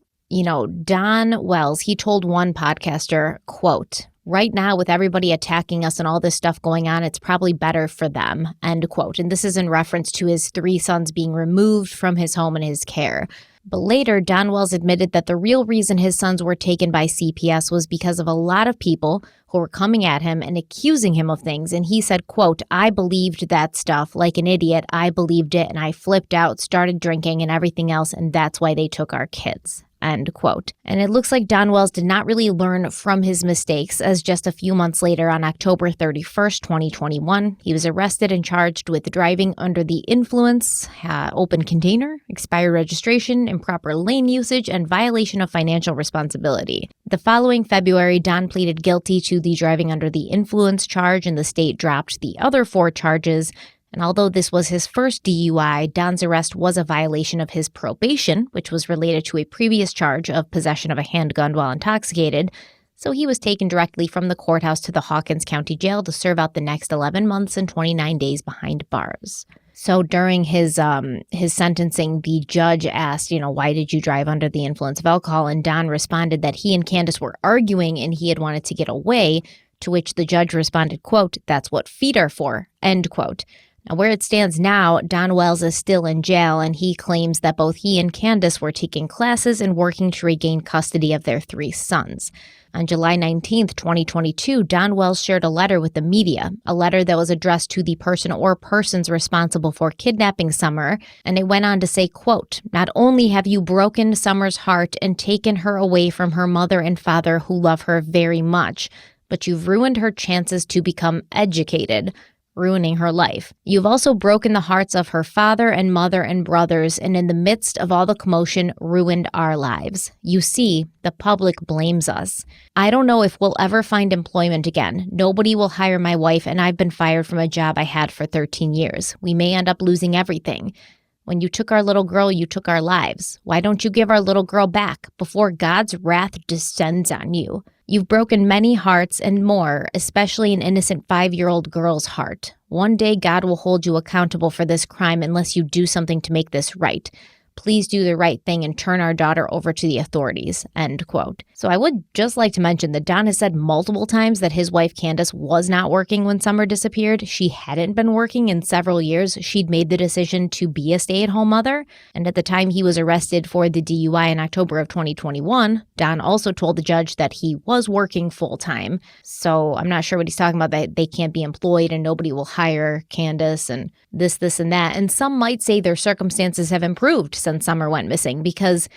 Don Wells, he told one podcaster, quote, "Right now with everybody attacking us and all this stuff going on, it's probably better for them," end quote. And this is in reference to his 3 sons being removed from his home and his care. But later, Don Wells admitted that the real reason his sons were taken by CPS was because of a lot of people who were coming at him and accusing him of things. And he said, quote, "I believed that stuff like an idiot. I believed it and I flipped out, started drinking and everything else. And that's why they took our kids." End quote. And it looks like Don Wells did not really learn from his mistakes, as just a few months later, on October 31st, 2021, he was arrested and charged with driving under the influence, open container, expired registration, improper lane usage, and violation of financial responsibility. The following February, Don pleaded guilty to the driving under the influence charge, and the state dropped the other 4 charges. And although this was his first DUI, Don's arrest was a violation of his probation, which was related to a previous charge of possession of a handgun while intoxicated. So he was taken directly from the courthouse to the Hawkins County Jail to serve out the next 11 months and 29 days behind bars. So during his sentencing, the judge asked, why did you drive under the influence of alcohol? And Don responded that he and Candace were arguing and he had wanted to get away, to which the judge responded, quote, "That's what feet are for," end quote. Now, where it stands now, Don Wells is still in jail, and he claims that both he and Candace were taking classes and working to regain custody of their 3 sons. On July 19th, 2022, Don Wells shared a letter with the media, a letter that was addressed to the person or persons responsible for kidnapping Summer, and it went on to say, quote, "Not only have you broken Summer's heart and taken her away from her mother and father who love her very much, but you've ruined her chances to become educated, ruining her life. You've also broken the hearts of her father and mother and brothers, and in the midst of all the commotion, ruined our lives. You see, the public blames us. I don't know if we'll ever find employment again. Nobody will hire my wife, and I've been fired from a job I had for 13 years. We may end up losing everything. When you took our little girl, you took our lives. Why don't you give our little girl back before God's wrath descends on you? You've broken many hearts and more, especially an innocent 5-year-old girl's heart. One day God will hold you accountable for this crime unless you do something to make this right. Please do the right thing and turn our daughter over to the authorities, end quote. So I would just like to mention that Don has said multiple times that his wife Candace was not working when Summer disappeared. She hadn't been working in several years. She'd made the decision to be a stay-at-home mother. And at the time he was arrested for the DUI in October of 2021, Don also told the judge that he was working full-time. So I'm not sure what he's talking about, that they can't be employed and nobody will hire Candace and this, and that. And some might say their circumstances have improved since Summer went missing, because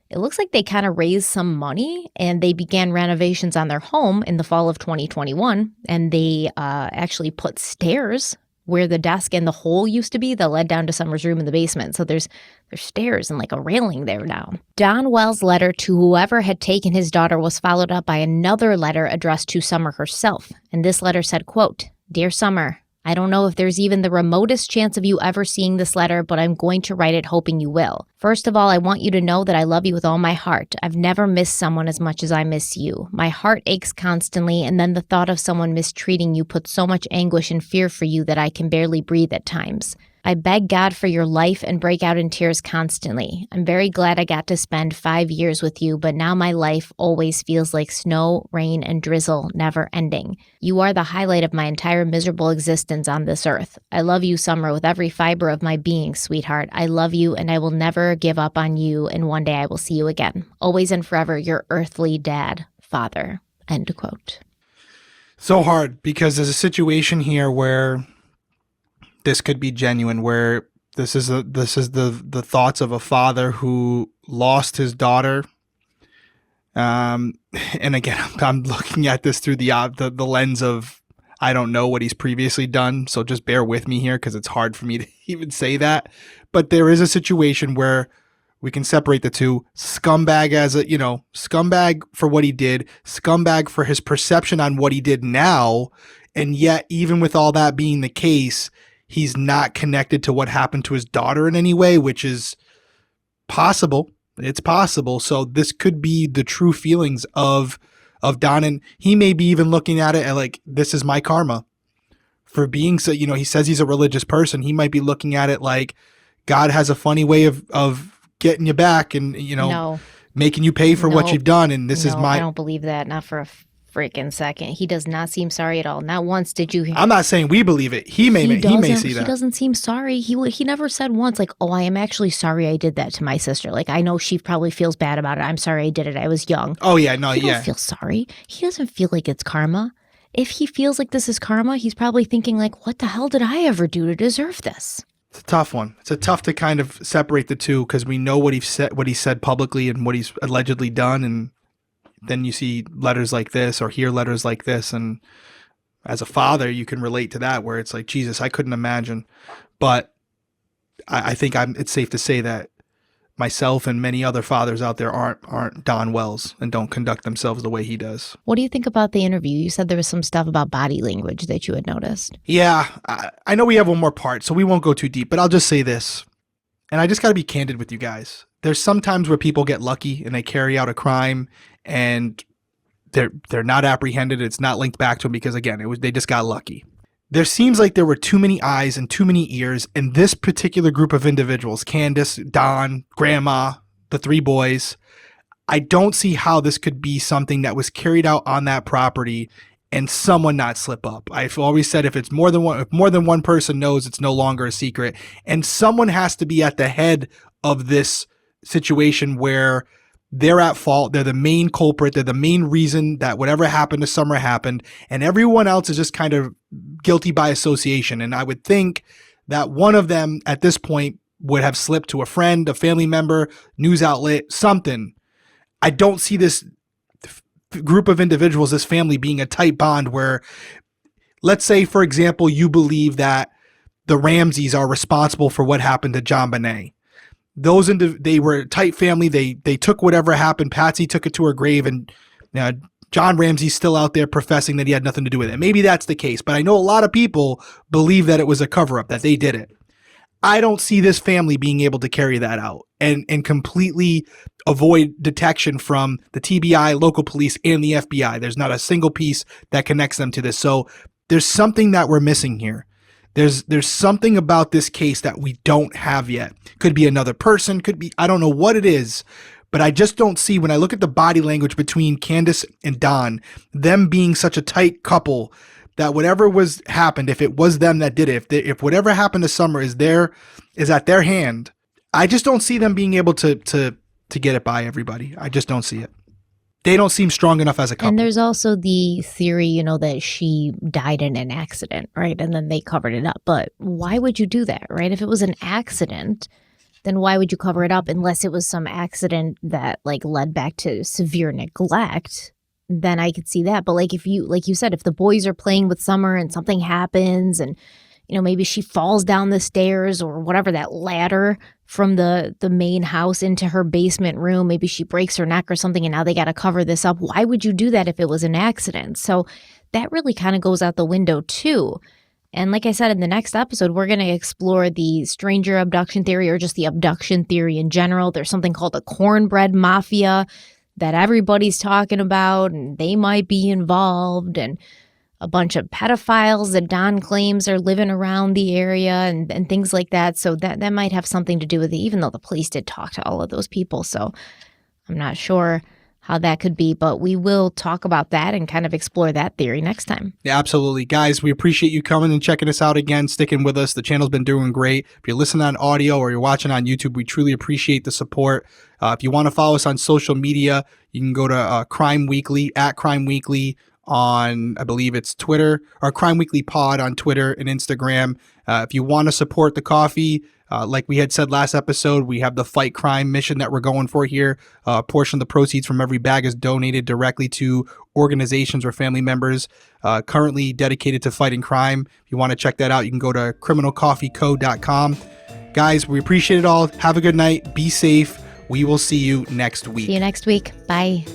it looks like they kind of raised some money and they began renovations on their home in the fall of 2021. And they actually put stairs where the desk and the hole used to be that led down to Summer's room in the basement. So there's stairs and like a railing there now. Don Wells' letter to whoever had taken his daughter was followed up by another letter addressed to Summer herself. And this letter said, quote, "Dear Summer, I don't know if there's even the remotest chance of you ever seeing this letter, but I'm going to write it hoping you will. First of all, I want you to know that I love you with all my heart. I've never missed someone as much as I miss you. My heart aches constantly, and then the thought of someone mistreating you puts so much anguish and fear for you that I can barely breathe at times. I beg God for your life and break out in tears constantly. I'm very glad I got to spend 5 years with you, but now my life always feels like snow, rain, and drizzle, never ending. You are the highlight of my entire miserable existence on this earth. I love you, Summer, with every fiber of my being, sweetheart. I love you, and I will never give up on you, and one day I will see you again. Always and forever, your earthly dad, Father." End quote. So hard, because there's a situation here where this could be genuine, where this is the thoughts of a father who lost his daughter. And again, I'm looking at this through the lens of, I don't know what he's previously done, so just bear with me here because it's hard for me to even say that. But there is a situation where we can separate the two. Scumbag as a, scumbag for what he did, scumbag for his perception on what he did now, and yet even with all that being the case, he's not connected to what happened to his daughter in any way, which is possible. It's possible. So this could be the true feelings of Don, and he may be even looking at it and like, this is my karma for being so, he says he's a religious person. He might be looking at it like God has a funny way of getting you back and, making you pay for what you've done. And this is I don't believe that. Not for a freaking second. He does not seem sorry at all. Not once did you hear. I'm not saying we believe it. He may see that. He doesn't seem sorry. He never said once like, "Oh, I am actually sorry I did that to my sister." Like, I know she probably feels bad about it. I'm sorry I did it. I was young. Oh yeah, no, he doesn't feel sorry. He doesn't feel like it's karma. If he feels like this is karma, he's probably thinking like, "What the hell did I ever do to deserve this?" It's a tough one. It's a tough to kind of separate the two because we know what he said publicly and what he's allegedly done, and then you see letters like this or hear letters like this, and as a father, you can relate to that where it's like, Jesus, I couldn't imagine. But I think it's safe to say that myself and many other fathers out there aren't Don Wells and don't conduct themselves the way he does. What do you think about the interview? You said there was some stuff about body language that you had noticed. Yeah, I know we have one more part, so we won't go too deep, but I'll just say this. And I just got to be candid with you guys. There's some times where people get lucky and they carry out a crime and they're not apprehended. It's not linked back to them because, again, they just got lucky. There seems like there were too many eyes and too many ears in this particular group of individuals, Candace, Don, Grandma, the three boys. I don't see how this could be something that was carried out on that property and someone not slip up. I've always said if more than one person knows, it's no longer a secret. And someone has to be at the head of this situation where they're at fault. They're the main culprit. They're the main reason that whatever happened to Summer happened. And everyone else is just kind of guilty by association. And I would think that one of them at this point would have slipped to a friend, a family member, news outlet, something. I don't see this group of individuals, this family being a tight bond where, let's say, for example, you believe that the Ramseys are responsible for what happened to John Bonet. They were a tight family. They took whatever happened. Patsy took it to her grave, and John Ramsey's still out there professing that he had nothing to do with it. Maybe that's the case, but I know a lot of people believe that it was a cover-up, that they did it. I don't see this family being able to carry that out and completely avoid detection from the TBI, local police, and the FBI. There's not a single piece that connects them to this. So there's something that we're missing here. There's something about this case that we don't have yet. Could be another person, could be, I don't know what it is, but I just don't see, when I look at the body language between Candace and Don, them being such a tight couple, that whatever was happened, if it was them that did it, if whatever happened to Summer is at their hand, I just don't see them being able to get it by everybody. I just don't see it. They don't seem strong enough as a couple. And there's also the theory, that she died in an accident, right? And then they covered it up. But why would you do that, right? If it was an accident, then why would you cover it up unless it was some accident that led back to severe neglect? Then I could see that. But like you said, if the boys are playing with Summer and something happens and maybe she falls down the stairs or whatever, that ladder from the main house into her basement room, maybe she breaks her neck or something and now they got to cover this up. Why would you do that if it was an accident? So that really kind of goes out the window too. And like I said, in the next episode, we're going to explore the stranger abduction theory, or just the abduction theory in general. There's something called the cornbread mafia that everybody's talking about, and they might be involved, and a bunch of pedophiles that Don claims are living around the area and things like that. So that might have something to do with it, even though the police did talk to all of those people. So I'm not sure how that could be, but we will talk about that and kind of explore that theory next time. Yeah, absolutely. Guys, we appreciate you coming and checking us out again, sticking with us. The channel's been doing great. If you're listening on audio or you're watching on YouTube, we truly appreciate the support. If you want to follow us on social media, you can go to Crime Weekly, @Crime Weekly on, I believe it's Twitter, or Crime Weekly Pod on Twitter and Instagram. If you want to support the coffee, like we had said last episode, we have the Fight Crime mission that we're going for here. A portion of the proceeds from every bag is donated directly to organizations or family members currently dedicated to fighting crime. If you want to check that out, you can go to criminalcoffeeco.com. Guys, we appreciate it all. Have a good night. Be safe. We will see you next week. See you next week. Bye.